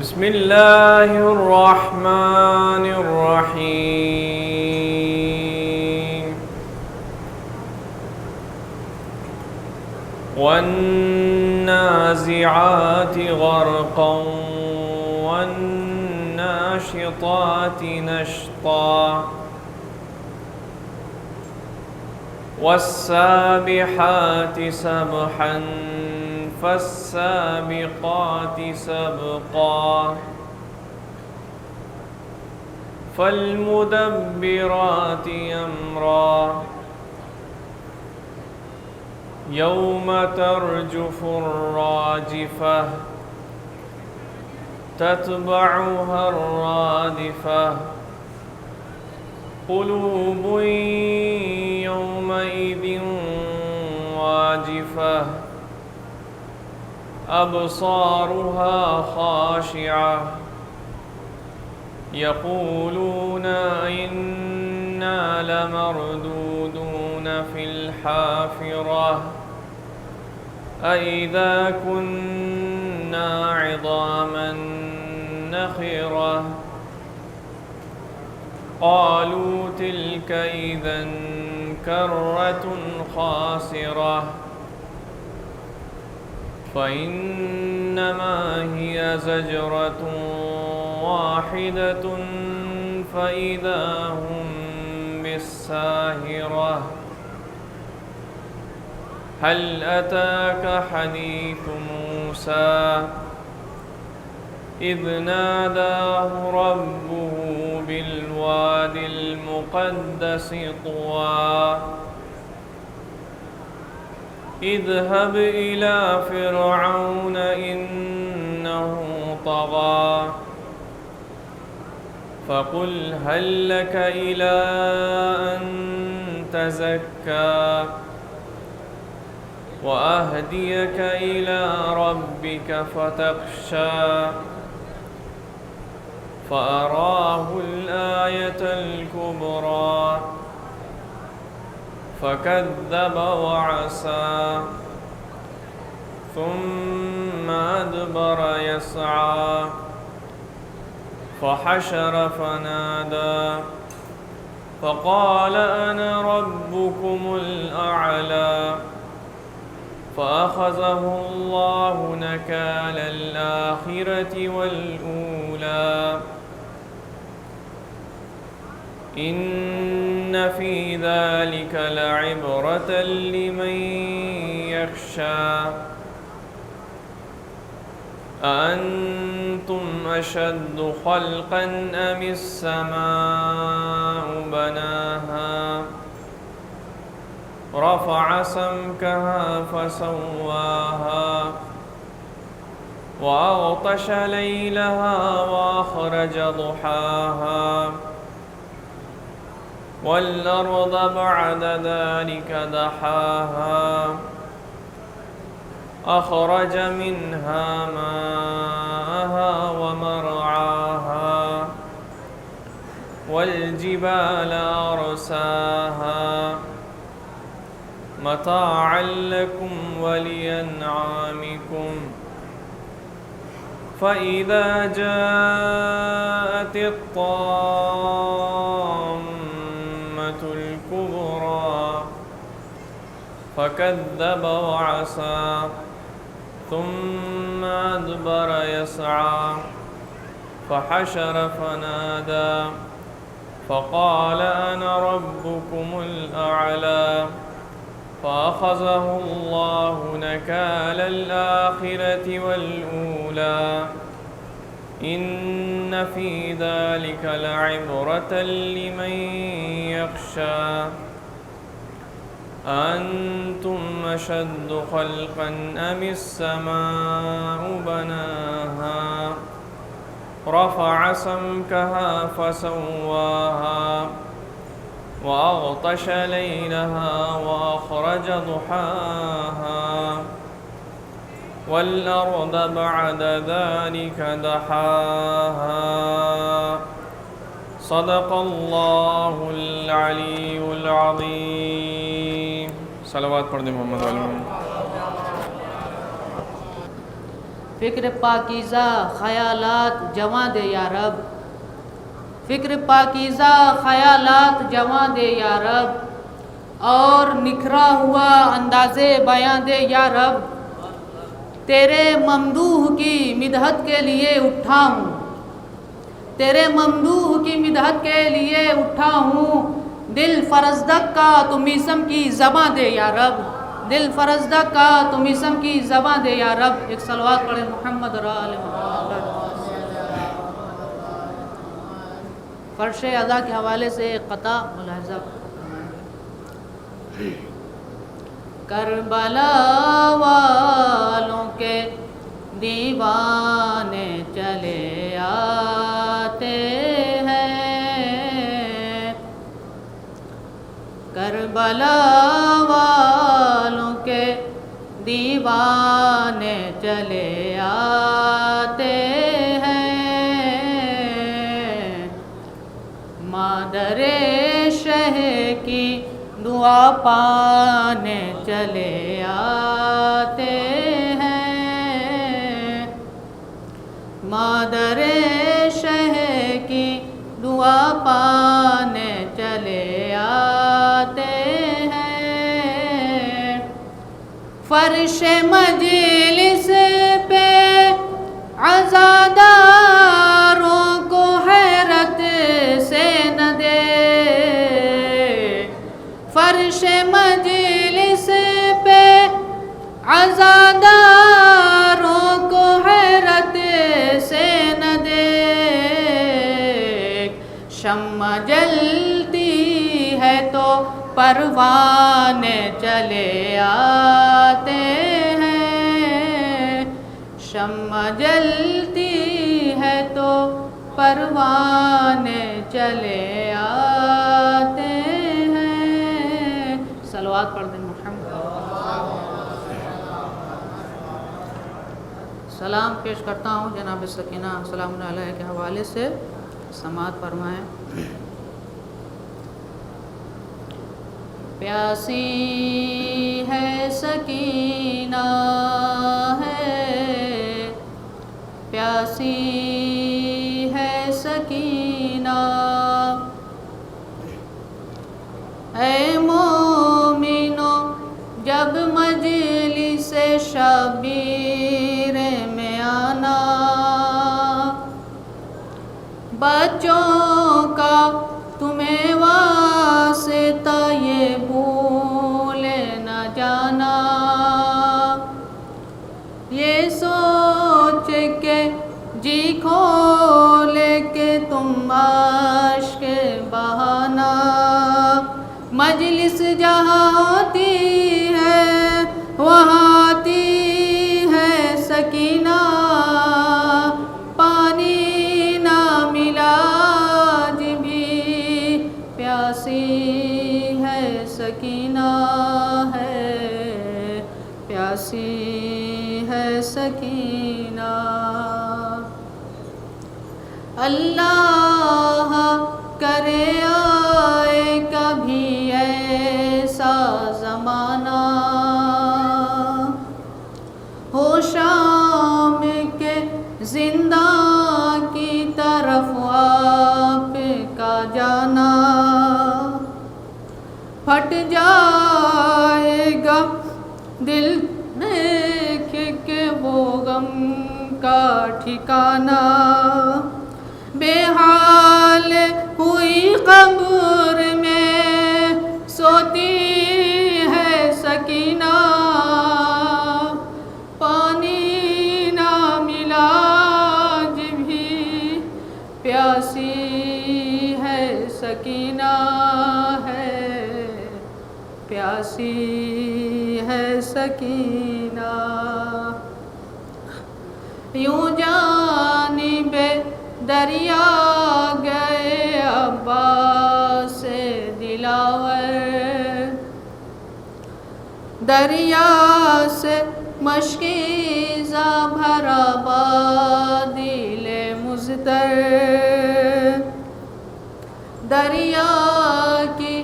بسم الله الرحمن الرحيم والنازعات غرقا والناشطات نشطا والسابحات سبحا فالسابقات سبقا فالمدبرات أمرا يوم ترجف الراجفة تتبعها الرادفة قلوب يومئذ واجفة أبصارها خاشعة يقولون إنا لمردودون في الحافرة أإذا كنا عظاما نخرة قالوا تلك إذا كرة خاسرة فإنما هي زجرة واحدة فإذا هم بالساهرة هل أتاك حديث موسى إذ ناداه ربه بالواد المقدس طوى اذهب إلى فرعون إنه طغى فقل هل لك إلى أن تزكى وأهديك إلى ربك فتخشى فأراه الآية الكبرى فكذب وعصى ثم أدبر يسعى فحشر فنادى فقال أنا ربكم الأعلى فأخذه الله نكال الآخرة والأولى إن في ذلك لعبرة لمن يخشى أأنتم أشد خلقا أم السماء بناها رفع سمكها فسواها وأغطش ليلها وأخرج ضحاها والأرض بعد ذلك دحاها أخرج منها ماءها ومرعاها والجبال أرساها متاعا لكم ولأنعامكم فإذا جاءت الطامة الكبرى فكذب وعصى ثم أدبر يسعى فحشر فنادى فقال أنا ربكم الأعلى فأخذه الله نكال الآخرة والأولى إن في ذلك لعبرة لمن يخشى أنتم أشد خلقا أم السماء بناها رفع سمكها فسواها وأغطش ليلها وأخرج ضحاها والأرض بعد ذلك دحاها صدق الله العلي العظيم. صلوات پڑھ دیں محمد علیہ وسلم. فکر پاکیزہ خیالات جواں دے یا رب، فکر پاکیزہ خیالات جواں دے یا رب، اور نکھرا ہوا انداز بیاں دے یا رب۔ تیرے ممدوح کی مدحت کے لیے اٹھا ہوں، تیرے ممدوح کی مدحت کے لیے اٹھا ہوں، دل فرزدق کا تم اسم کی زباں دے یا رب، دل فرزدق کا تم اسم کی زباں دے یا رب۔ ایک صلوات پڑھے محمد اور آل محمد۔ فرش ادا کے حوالے سے ایک قطع ملاحظہ کربلا والوں کے دیوانے چلے آتے ہیں، کربلا والوں کے دیوانے چلے آتے ہیں، مادر شہ کی دعا پانے چلے آتے ہیں، مادر شہ کی دعا پانے چلے آتے ہیں، فرش مجلس پہ عزاداروں کو حیرت سے نہ دے، فرش مجلس پہ عزاداروں کو حیرت سے نہ دیکھ، شمع جلتی ہے تو پروانے چلے آتے ہیں، شمع جلتی ہے تو پروانے چلے آتے ہیں۔ صلوات پڑھ دیں محمد۔ سلام پیش کرتا ہوں جناب سکینہ سلام علیہ کے حوالے سے، سماعت فرمائیں۔ پیاسی ہے سکینہ ہے، پیاسی ہے سکینہ، اے مومنو جب مجلس شبیر میں آنا، بچوں کا تمہیں واسطہ یہ بھول نہ جانا، یہ سوچ کے جی کھول کے تم عشق بہانا، مجلس جہاں ہوتی ہے وہاں آتی ہے سکینہ، پانی نہ ملا آج بھی پیاسی ہے سکینہ ہے، پیاسی ہے سکینہ۔ اللہ کرے آئے کبھی ایسا زمانہ، ہو شام کے زندہ کی طرف آپ کا جانا، پھٹ جائے گا دل دیکھ کے وہ غم کا ٹھکانہ، بے حال ہوئی قبر میں سوتی ہے سکینہ، پانی نہ ملا آج بھی پیاسی ہے سکینہ ہے، پیاسی ہے سکینہ۔ یوں جانب دریا گئے عباس دلاور، دریا سے مشکیزہ بھرا بادل مضطر، دریا کی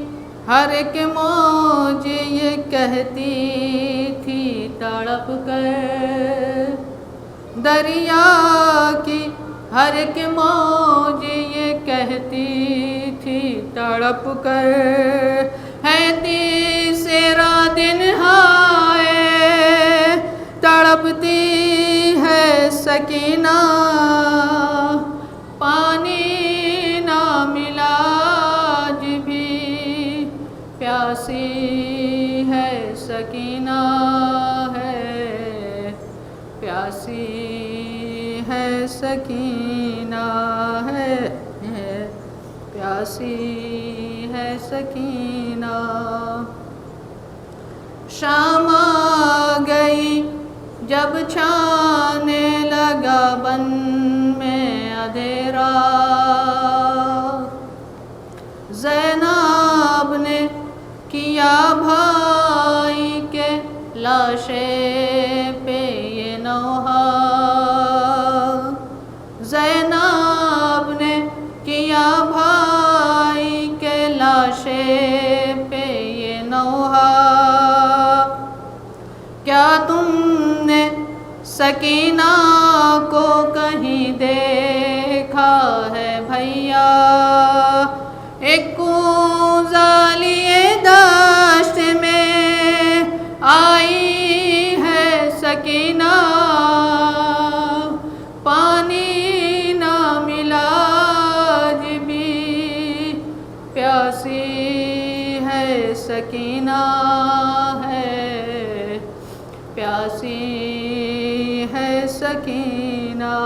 ہر ایک موج یہ کہتی تھی تڑپ کر، دریا کی ہر ایک موج یہ کہتی تھی تڑپ کر، ہے تیسرا دن ہائے تڑپتی ہے سکینہ، پانی نہ ملا آج بھی پیاسی ہے سکینہ ہے، پیاسی ہے سکینہ ہے، پیاسی ہے سکینہ۔ شام آ گئی جب چھانے لگا بن میں اندھیرا، زینب نے کیا بھائی کے لاشے پہ یہ نوحہ، زینب نے کیا بھائی کے لاشے پہ یہ نوحہ، کیا تم نے سکینہ کو کہیں دیکھا ہے بھیا، ایک کوزالیے دشت میں آئی ہے سکینہ، پانی نہ ملا آج بھی پیاسی ہے سکینہ ہے، پیاسی ہے سکینہ۔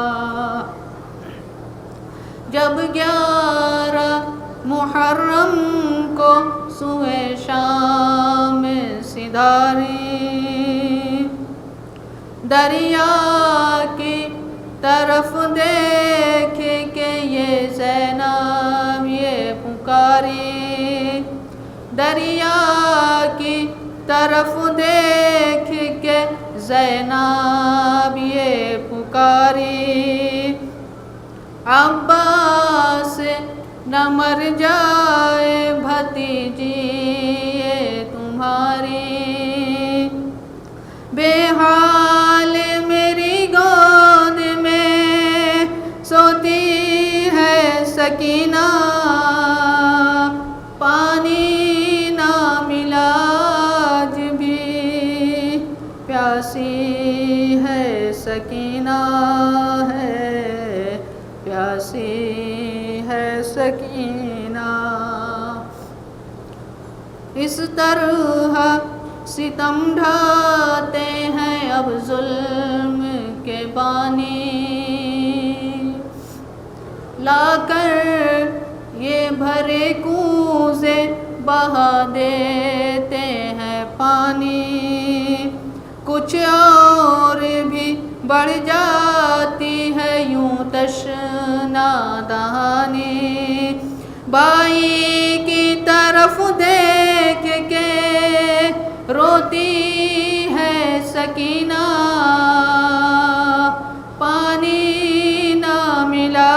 جب 11 محرم کو سوئے شام سدھاری، دریا کی طرف دیکھ کے یہ زینب یہ پکاری، دریا کی طرف دیکھ کے زینب یہ پکاری، عباس نہ مر جائے بھتیجی یہ تمہاری، بے حال میری گود میں سوتی ہے سکینہ، پانی نہ ملا آج بھی پیاسی ہے سکینہ ہے، پیاسی ہے سکینہ۔ اس طرح ستم ڈھاتے ہیں اب ظلم کے بانی، لا کر یہ بھرے کوزے بہا دیتے ہیں پانی، کچھ اور بھی بڑھ جاتی ہے یوں تشنا دہانی، بائی کی طرف دیکھ کے روتی ہے سکینہ، پانی نہ ملا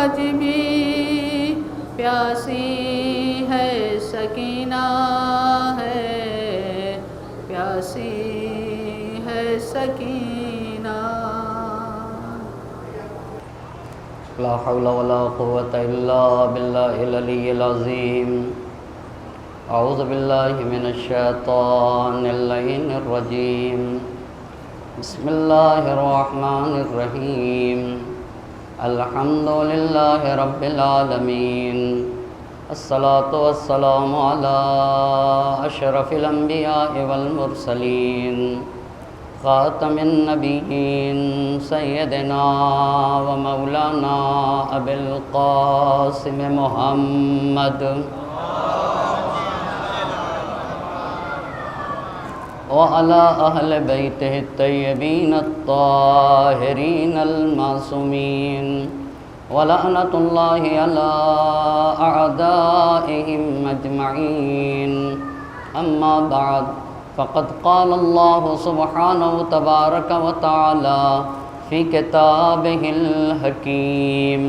آج بھی پیاسی ہے سکینہ ہے، پیاسی ہے سکینہ۔ لا حول ولا قوة الا بالله العلي العظيم۔ اعوذ باللہ من الشیطان اللعین الرجیم۔ بسم اللہ الرحمن الرحیم۔ الحمد للہ رب العالمین، الصلاة والسلام علی اشرف الانبیاء والمرسلین، خاتم النبیین سیدنا و مولانا ابی القاسم محمد وعلى أهل بيته الطيبين الطاهرين المعصومين، ولعنة الله على أعدائهم أجمعين، أما بعد فقد قال الله سبحانه تبارك وتعالى في كتابه الحكيم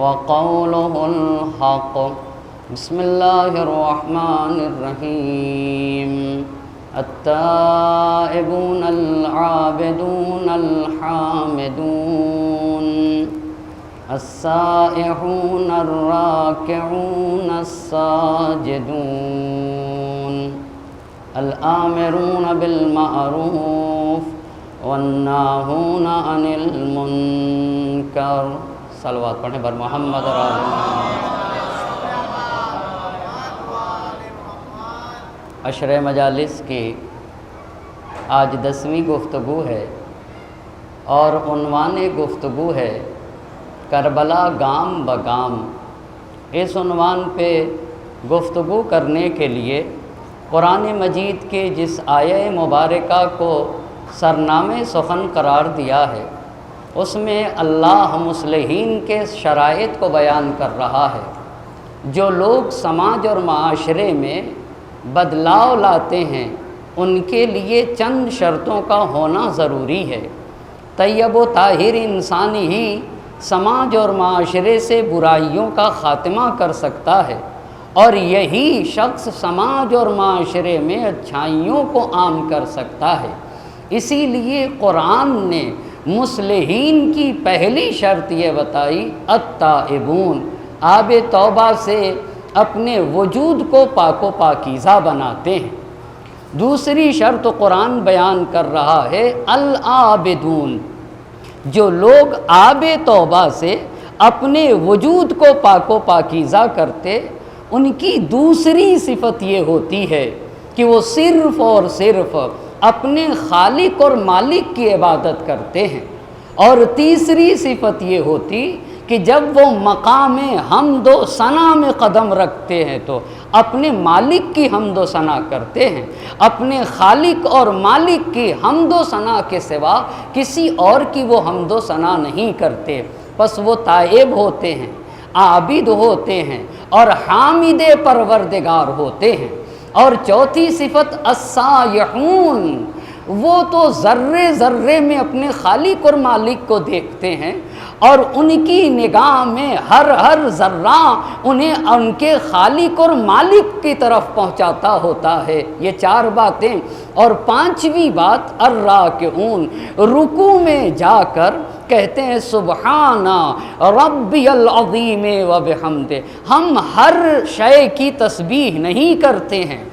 وقوله الحق، بسم الله الرحمن الرحيم، التائبون العابدون الحامدون السائحون الراكعون الساجدون الآمرون بالمعروف والناہون عن المنکر. صلوات پڑھیں بر محمد اور آل محمد. عشر مجالس کی آج 10ویں گفتگو ہے اور عنوان گفتگو ہے کربلا گام بگام. اس عنوان پہ گفتگو کرنے کے لیے قرآن مجید کے جس آیہ مبارکہ کو سرنامِ سخن قرار دیا ہے اس میں اللہ مصلحین کے شرائط کو بیان کر رہا ہے. جو لوگ سماج اور معاشرے میں بدلاؤ لاتے ہیں ان کے لیے چند شرطوں کا ہونا ضروری ہے. طیب و طاہر انسان ہی سماج اور معاشرے سے برائیوں کا خاتمہ کر سکتا ہے اور یہی شخص سماج اور معاشرے میں اچھائیوں کو عام کر سکتا ہے. اسی لیے قرآن نے مصلحین کی پہلی شرط یہ بتائی التائبون، آب توبہ سے اپنے وجود کو پاک و پاکیزہ بناتے ہیں. دوسری شرط قرآن بیان کر رہا ہے العابدون، جو لوگ آب توبہ سے اپنے وجود کو پاک و پاکیزہ کرتے ان کی دوسری صفت یہ ہوتی ہے کہ وہ صرف اور صرف اپنے خالق اور مالک کی عبادت کرتے ہیں. اور تیسری صفت یہ ہوتی کہ جب وہ مقام حمد و ثنا میں قدم رکھتے ہیں تو اپنے مالک کی حمد و ثنا کرتے ہیں، اپنے خالق اور مالک کی حمد و ثنا کے سوا کسی اور کی وہ حمد و ثنا نہیں کرتے. پس وہ تائب ہوتے ہیں، عابد ہوتے ہیں اور حامد پروردگار ہوتے ہیں. اور چوتھی صفت السائحون، وہ تو ذرے ذرے میں اپنے خالق اور مالک کو دیکھتے ہیں اور ان کی نگاہ میں ہر ذرہ انہیں ان کے خالق اور مالک کی طرف پہنچاتا ہوتا ہے. یہ 4 باتیں. اور 5ویں بات الراکعون، رکوع میں جا کر کہتے ہیں سبحان ربی العظیم و بحمدہ. ہم ہر شے کی تسبیح نہیں کرتے ہیں،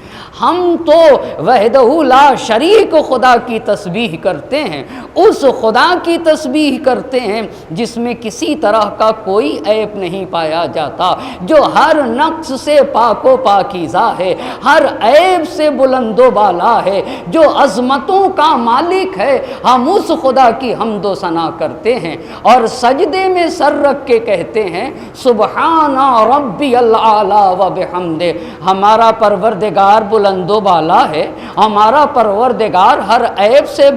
ہم تو وحدہ لا شریک خدا کی تسبیح کرتے ہیں. اس خدا کی تسبیح کرتے ہیں جس میں کسی طرح کا کوئی عیب نہیں پایا جاتا، جو ہر نقص سے پاک و پاکیزہ ہے، ہر عیب سے بلند و بالا ہے، جو عظمتوں کا مالک ہے. ہم اس خدا کی حمد و ثنا کرتے ہیں اور سجدے میں سر رکھ کے کہتے ہیں سبحان ربی الاعلی و بحمدہ. ہمارا پروردگار بلند و بالا ہے، ہمارا پروردگار ہر عیب سے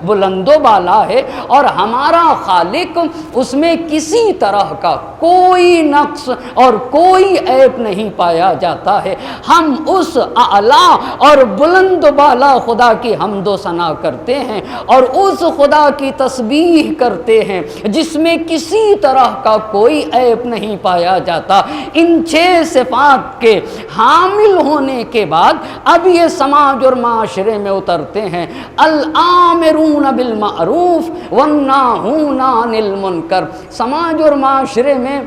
بلند و بالا ہے اور ہمارا خالق اس میں کسی طرح کا کوئی نقص اور کوئی عیب نہیں پایا جاتا ہے. ہم اس اعلیٰ اور بلند و بالا خدا کی حمد و ثنا کرتے ہیں اور اس خدا کی تسبیح کرتے ہیں جس میں کسی طرح کا کوئی عیب نہیں پایا جاتا. ان 6 صفات کے حامل ہونے کے بعد اب یہ سماج اور معاشرے میں اترتے ہیں الآمرون بالمعروف والناہون عن المنکر. سماج اور معاشرے میں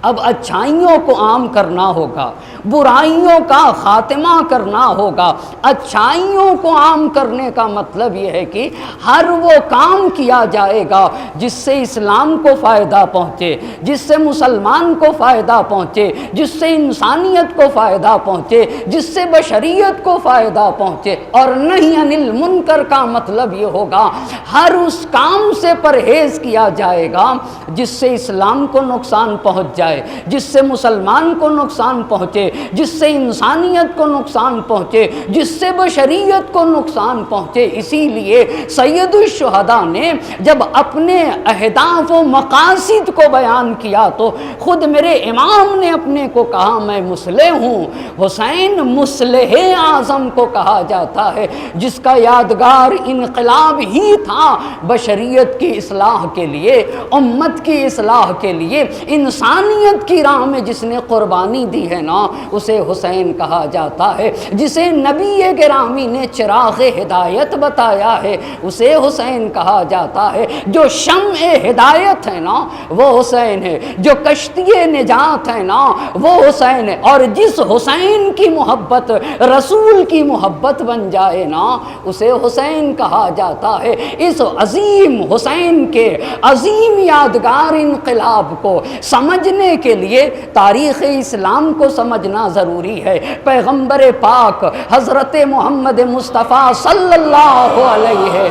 اب اچھائیوں کو عام کرنا ہوگا، برائیوں کا خاتمہ کرنا ہوگا. اچھائیوں کو عام کرنے کا مطلب یہ ہے کہ ہر وہ کام کیا جائے گا جس سے اسلام کو فائدہ پہنچے، جس سے مسلمان کو فائدہ پہنچے، جس سے انسانیت کو فائدہ پہنچے، جس سے بشریت کو فائدہ پہنچے. اور نہیں عن المنکر کا مطلب یہ ہوگا ہر اس کام سے پرہیز کیا جائے گا جس سے اسلام کو نقصان پہنچ جائے، جس سے مسلمان کو نقصان پہنچے، جس سے انسانیت کو نقصان پہنچے، جس سے بشریت کو نقصان پہنچے. اسی لیے سید الشہداء نے جب اپنے اہداف و مقاصد کو بیان کیا تو خود میرے امام نے اپنے کو کہا میں مصلح ہوں. حسین مصلح اعظم کو کہا جاتا ہے جس کا یادگار انقلاب ہی تھا بشریت کی اصلاح کے لیے، امت کی اصلاح کے لیے، انسانیت کی راہ میں جس نے قربانی دی ہے نا اسے حسین کہا جاتا ہے۔ جسے نبی گرامی نے چراغ ہدایت بتایا ہے اسے حسین کہا جاتا ہے۔ جو شمع ہدایت ہے نا وہ حسین ہے، جو کشتی نجات ہے نا وہ حسین ہے، اور جس حسین کی محبت رسول کی محبت بن جائے نا اسے حسین کہا جاتا ہے۔ اس عظیم حسین کے عظیم یادگار انقلاب کو سمجھنے کے لیے تاریخ اسلام کو سمجھنا ضروری ہے۔ پیغمبر پاک حضرت محمد مصطفیٰ صلی اللہ علیہ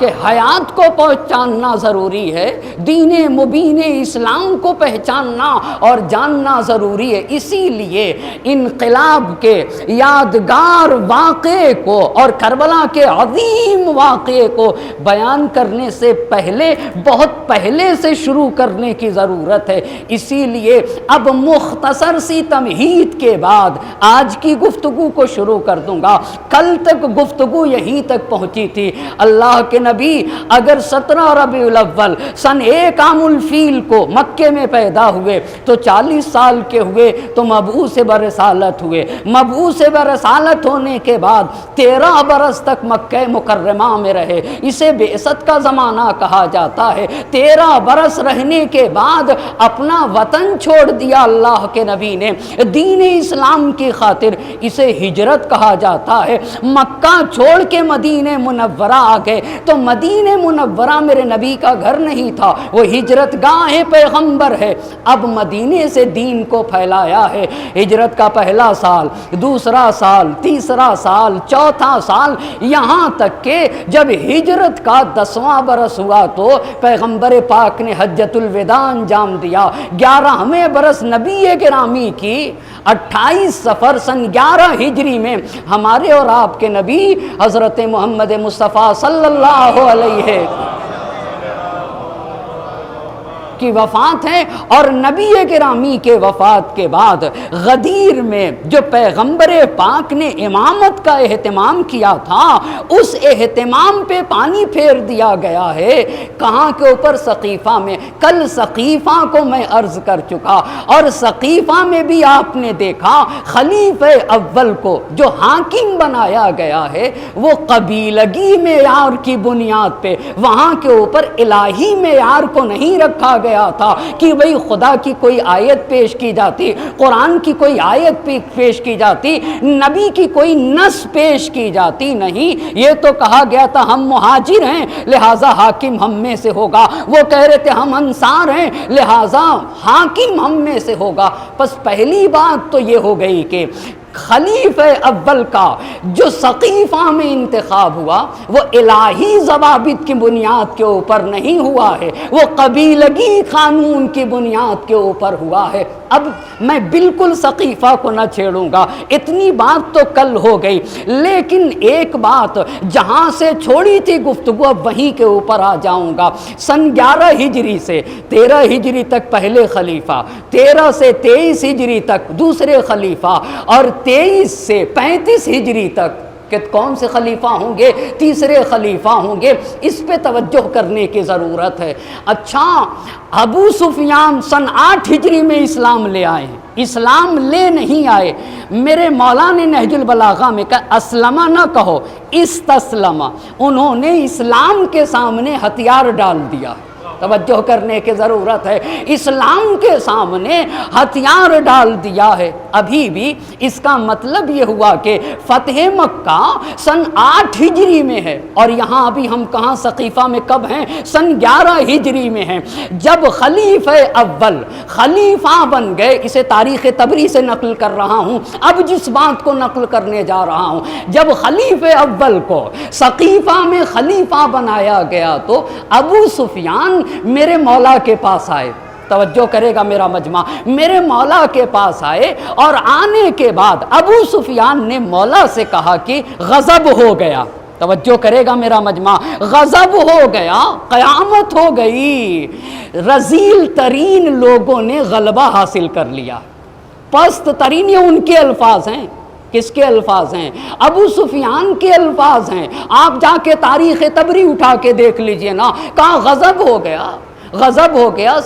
کہ حیات کو پہچاننا ضروری ہے، دین مبین اسلام کو پہچاننا اور جاننا ضروری ہے۔ اسی لیے انقلاب کے یادگار واقعے کو اور کربلا کے عظیم واقعے کو بیان کرنے سے پہلے بہت پہلے سے شروع کرنے کی ضرورت ہے۔ اسی لیے اب مختصر سی تمہید کے بعد آج کی گفتگو کو شروع کر دوں گا۔ کل تک گفتگو یہیں تک پہنچی تھی۔ اللہ کے نبی اگر 17 ربیع الاول سن 1 عام الفیل کو مکے میں پیدا ہوئے تو 40 سال کے ہوئے تو مبعوث برسالت ہوئے۔ مبعوث برسالت ہونے کے بعد 13 برس تک مکہ مکرمہ میں رہے، اسے بعثت کا زمانہ کہا جاتا ہے۔ 13 برس رہنے کے بعد اپنا وطن چھوڑ دیا اللہ کے نبی نے دین اسلام کی خاطر، اسے ہجرت کہا جاتا ہے۔ مکہ چھوڑ کے مدینہ منورہ آ گئے تو مدینہ منورہ میرے نبی کا گھر نہیں تھا، وہ ہجرت گاہ پیغمبر ہے۔ اب مدینے سے دین کو پھیلایا ہے۔ ہجرت کا پہلا سال، دوسرا سال، تیسرا سال، چوتھا سال، یہاں تک کہ جب ہجرت کا 10واں برس ہوا تو پیغمبر پاک نے حجۃ الوداع انجام دیا۔ 11ویں برس نبی گرامی کی 28 صفر سن 11 ہجری میں ہمارے اور آپ کے نبی حضرت محمد مصطفیٰ صلی اللہ علیہ کی وفات ہے، اور نبی گرامی کے وفات کے بعد غدیر میں جو پیغمبر پاک نے امامت کا اہتمام کیا تھا اس اہتمام پہ پانی پھیر دیا گیا ہے۔ کہاں کے اوپر؟ سقیفہ میں۔ کل سقیفہ کو میں عرض کر چکا، اور سقیفہ میں بھی آپ نے دیکھا خلیفہ اول کو جو حاکم بنایا گیا ہے وہ قبیلگی معیار کی بنیاد پہ، وہاں کے اوپر الہی معیار کو نہیں رکھا گیا تھا کہ بھئی خدا کی کوئی آیت پیش کی جاتی، قرآن کی کوئی آیت پیش کی جاتی، نبی کی کوئی نص پیش کی جاتی، نہیں۔ یہ تو کہا گیا تھا ہم مہاجر ہیں لہٰذا حاکم ہم میں سے ہوگا، وہ کہہ رہے تھے ہم انصار ہیں لہٰذا حاکم ہم میں سے ہوگا۔ بس پہلی بات تو یہ ہو گئی کہ خلیفہ اول کا جو سقیفہ میں انتخاب ہوا وہ الہی ضوابط کی بنیاد کے اوپر نہیں ہوا ہے، وہ قبیلگی قانون کی بنیاد کے اوپر ہوا ہے۔ اب میں بالکل سقیفہ کو نہ چھیڑوں گا، اتنی بات تو کل ہو گئی، لیکن ایک بات جہاں سے چھوڑی تھی گفتگو اب وہیں کے اوپر آ جاؤں گا۔ سن 11 ہجری سے 13 ہجری تک پہلے خلیفہ، 13 سے 23 ہجری تک دوسرے خلیفہ، اور 23 سے 35 ہجری تک کہ کون سے خلیفہ ہوں گے؟ تیسرے خلیفہ ہوں گے۔ اس پہ توجہ کرنے کی ضرورت ہے۔ اچھا، ابو سفیان سن 8 ہجری میں اسلام لے آئے ہیں، اسلام لے نہیں آئے۔ میرے مولا نے نہج البلاغہ میں کہا اسلمہ نہ کہو، استسلمہ، انہوں نے اسلام کے سامنے ہتھیار ڈال دیا۔ توجہ کرنے کی ضرورت ہے، اسلام کے سامنے ہتھیار ڈال دیا ہے۔ ابھی بھی اس کا مطلب یہ ہوا کہ فتح مکہ سن 8 ہجری میں ہے، اور یہاں ابھی ہم کہاں سقیفہ میں کب ہیں؟ سن 11 ہجری میں ہیں۔ جب خلیفہ اول خلیفہ بن گئے، اسے تاریخ طبری سے نقل کر رہا ہوں، اب جس بات کو نقل کرنے جا رہا ہوں، جب خلیفہ اول کو سقیفہ میں خلیفہ بنایا گیا تو ابو سفیان میرے مولا کے پاس آئے۔ توجہ کرے گا میرا مجمع، میرے مولا کے پاس آئے، اور آنے کے بعد ابو سفیان نے مولا سے کہا کہ غضب ہو گیا۔ توجہ کرے گا میرا مجمع، غضب ہو گیا، قیامت ہو گئی، رذیل ترین لوگوں نے غلبہ حاصل کر لیا، پست ترین، یہ ان کے الفاظ ہیں۔ کس کے الفاظ ہیں؟ ابو سفیان کے الفاظ ہیں۔ آپ جا کے تاریخ طبری اٹھا کے دیکھ لیجئے نا، کہاں غضب ہو گیا، غضب ہو گیا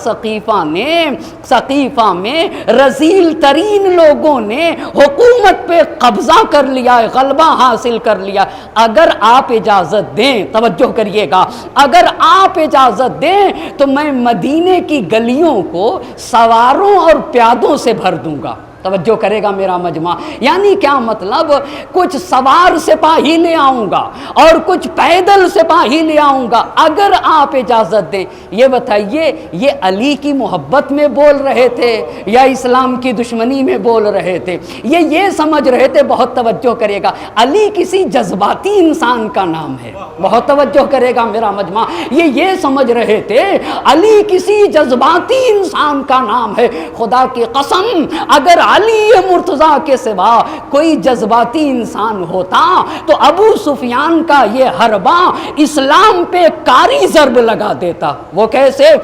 سقیفہ میں رذیل ترین لوگوں نے حکومت پہ قبضہ کر لیا ہے، غلبہ حاصل کر لیا۔ اگر آپ اجازت دیں، توجہ کریے گا، اگر آپ اجازت دیں تو میں مدینے کی گلیوں کو سواروں اور پیادوں سے بھر دوں گا۔ توجہ کرے گا میرا مجمع، یعنی کیا مطلب؟ کچھ سوار سپاہی لے آؤں گا اور کچھ پیدل سپاہی لے آؤں گا اگر آپ اجازت دیں۔ یہ بتائیے، یہ علی کی محبت میں بول رہے تھے یا اسلام کی دشمنی میں بول رہے تھے؟ یہ سمجھ رہے تھے، بہت توجہ کرے گا، علی کسی جذباتی انسان کا نام ہے، بہت توجہ کرے گا میرا مجمع، یہ سمجھ رہے تھے علی کسی جذباتی انسان کا نام ہے۔ خدا کی قسم، اگر علی مرتضیٰ کے سوا کوئی جذباتی انسان ہوتا تو ابو سفیان کا یہ حربہ اسلام پہ کاری ضرب لگا دیتا۔ وہ کیسے؟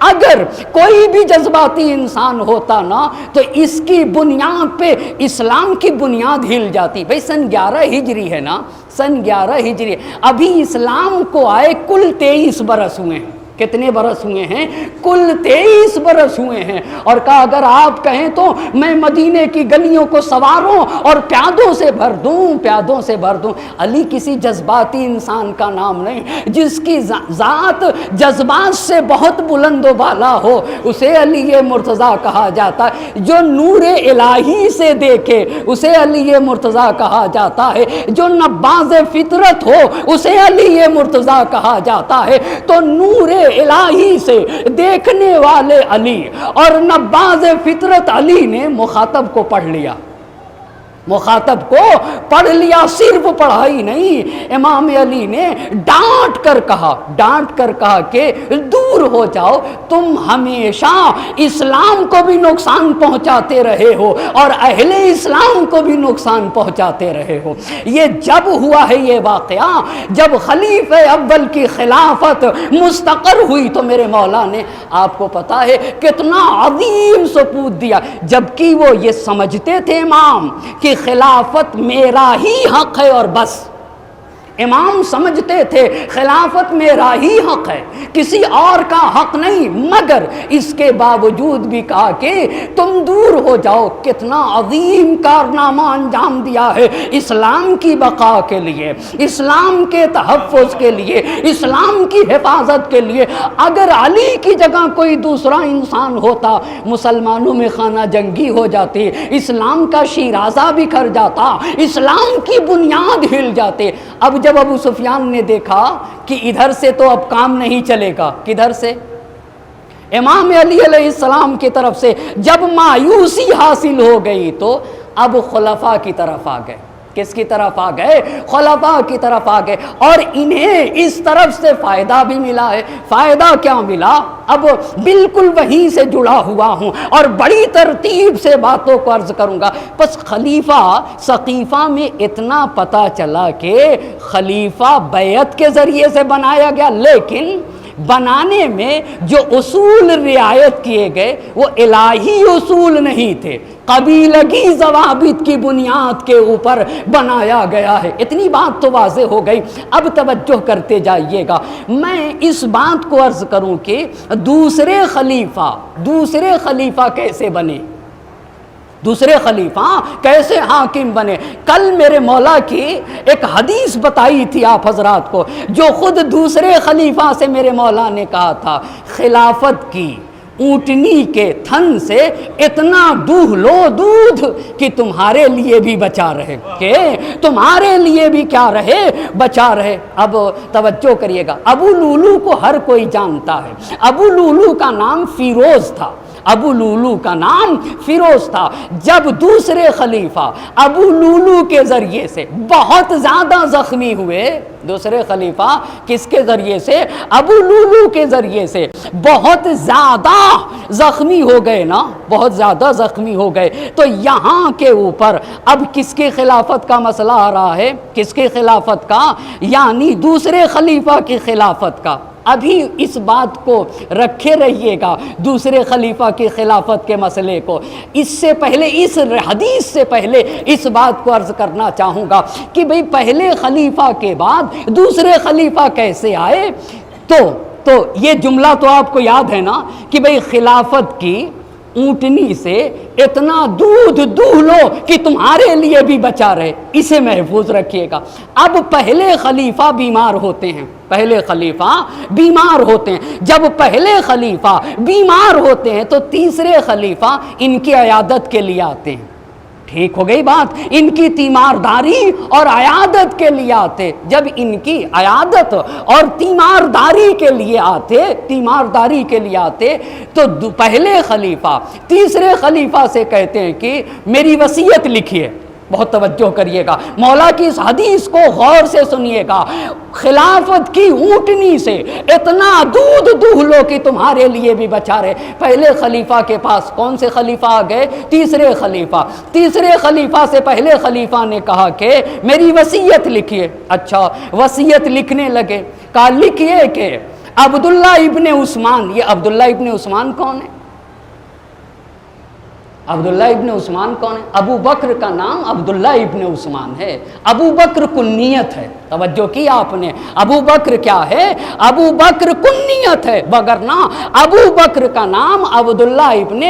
اگر کوئی بھی جذباتی انسان ہوتا نا تو اس کی بنیاد پہ اسلام کی بنیاد ہل جاتی۔ بھئی سن 11 ہجری ہے نا، سن 11 ہجری، ابھی اسلام کو آئے کل 23 برس ہوئے ہیں۔ کتنے برس ہوئے ہیں؟ کل 23 برس ہوئے ہیں۔ اور کہا اگر آپ کہیں تو میں مدینے کی گلیوں کو سواروں اور پیادوں سے بھر دوں۔ علی کسی جذباتی انسان کا نام نہیں، جس کی ذات جذبات سے بہت بلند و بالا ہو اسے علی مرتضیٰ کہا جاتا ہے۔ جو نور الہی سے دیکھے اسے علی مرتضیٰ کہا جاتا ہے۔ جو نباز فطرت ہو اسے علی مرتضیٰ کہا جاتا ہے۔ تو نور الہی سے دیکھنے والے علی اور نباز فطرت علی نے مخاطب کو پڑھ لیا، صرف پڑھائی نہیں، امام علی نے ڈانٹ کر کہا کہ دور ہو جاؤ، تم ہمیشہ اسلام کو بھی نقصان پہنچاتے رہے ہو اور اہل اسلام کو بھی نقصان پہنچاتے رہے ہو۔ یہ جب ہوا ہے یہ واقعہ، جب خلیفہ اول کی خلافت مستقر ہوئی تو میرے مولا نے، آپ کو پتا ہے کتنا عظیم سپوت دیا، جبکہ وہ یہ سمجھتے تھے امام کہ خلافت میرا ہی حق ہے اور بس۔ امام سمجھتے تھے خلافت میرا ہی حق ہے، کسی اور کا حق نہیں، مگر اس کے باوجود بھی کہا کہ تم دور ہو جاؤ۔ کتنا عظیم کارنامہ انجام دیا ہے اسلام کی بقا کے لیے، اسلام کے تحفظ کے لیے، اسلام کی حفاظت کے لیے۔ اگر علی کی جگہ کوئی دوسرا انسان ہوتا، مسلمانوں میں خانہ جنگی ہو جاتی، اسلام کا شیرازہ بکھر جاتا، اسلام کی بنیاد ہل جاتے۔ اب جب ابو سفیان نے دیکھا کہ ادھر سے تو اب کام نہیں چلے گا، کدھر سے؟ امام علی علیہ السلام کی طرف سے جب مایوسی حاصل ہو گئی تو اب خلفاء کی طرف آ گئے۔ کس کی طرف آ گئے؟ خلفاء کی طرف آ گئے، اور انہیں اس طرف سے فائدہ بھی ملا ہے۔ فائدہ کیا ملا؟ اب بالکل وہیں سے جڑا ہوا ہوں اور بڑی ترتیب سے باتوں کو عرض کروں گا۔ بس خلیفہ سقیفہ میں اتنا پتہ چلا کہ خلیفہ بیعت کے ذریعے سے بنایا گیا، لیکن بنانے میں جو اصول رعایت کیے گئے وہ الہی اصول نہیں تھے، قبیلگی ضوابط کی بنیاد کے اوپر بنایا گیا ہے۔ اتنی بات تو واضح ہو گئی، اب توجہ کرتے جائیے گا۔ میں اس بات کو عرض کروں کہ دوسرے خلیفہ کیسے بنے، دوسرے خلیفہ کیسے حاکم بنے۔ کل میرے مولا کی ایک حدیث بتائی تھی آپ حضرات کو، جو خود دوسرے خلیفہ سے میرے مولا نے کہا تھا، خلافت کی اونٹنی کے تھن سے اتنا دوہ لو دودھ کہ تمہارے لیے بھی بچا رہے، کہ تمہارے لیے بھی کیا رہے، بچا رہے۔ اب توجہ کریے گا، ابو لولو کو ہر کوئی جانتا ہے، ابو لولو کا نام فیروز تھا، ابو لولو کا نام فیروز تھا۔ جب دوسرے خلیفہ ابو لولو کے ذریعے سے بہت زیادہ زخمی ہوئے، دوسرے خلیفہ کس کے ذریعے سے؟ ابو لولو کے ذریعے سے بہت زیادہ زخمی ہو گئے نا، بہت زیادہ زخمی ہو گئے، تو یہاں کے اوپر اب کس کی خلافت کا مسئلہ آ رہا ہے؟ کس کی خلافت کا؟ یعنی دوسرے خلیفہ کی خلافت کا۔ ابھی اس بات کو رکھے رہیے گا، دوسرے خلیفہ کی خلافت کے مسئلے کو۔ اس سے پہلے، اس حدیث سے پہلے اس بات کو عرض کرنا چاہوں گا کہ بھئی پہلے خلیفہ کے بعد دوسرے خلیفہ کیسے آئے؟ تو تو یہ جملہ تو آپ کو یاد ہے نا کہ بھئی خلافت کی اونٹنی سے اتنا دودھ دوہ لو کہ تمہارے لیے بھی بچا رہے، اسے محفوظ رکھیے گا۔ اب پہلے خلیفہ بیمار ہوتے ہیں، پہلے خلیفہ بیمار ہوتے ہیں، جب پہلے خلیفہ بیمار ہوتے ہیں تو تیسرے خلیفہ ان کی عیادت کے لیے آتے ہیں۔ ٹھیک ہو گئی بات، ان کی تیمارداری اور عیادت کے لیے آتے، جب ان کی عیادت اور تیمارداری کے لیے آتے تو پہلے خلیفہ تیسرے خلیفہ سے کہتے ہیں کہ میری وصیت لکھیے۔ بہت توجہ کریے گا، مولا کی اس حدیث کو غور سے سنیے گا، خلافت کی اونٹنی سے اتنا دودھ دوہ لو کہ تمہارے لیے بھی بچا رہے۔ پہلے خلیفہ کے پاس کون سے خلیفہ آ گئے؟ تیسرے خلیفہ سے پہلے خلیفہ نے کہا کہ میری وصیت لکھیے۔ اچھا، وصیت لکھنے لگے، کہا لکھیے کہ عبداللہ ابن عثمان، یہ عبداللہ ابن عثمان کون ہے؟ عبداللہ ابن عثمان کون ہے؟ ابو بکر کا نام عبداللہ ابن عثمان ہے، ابو بکر کنیت ہے، توجہ کی آپ نے، ابو بکر کیا ہے؟ ابو بکر کنیت ہے، وگرنہ ابو بکر کا نام عبداللہ ابن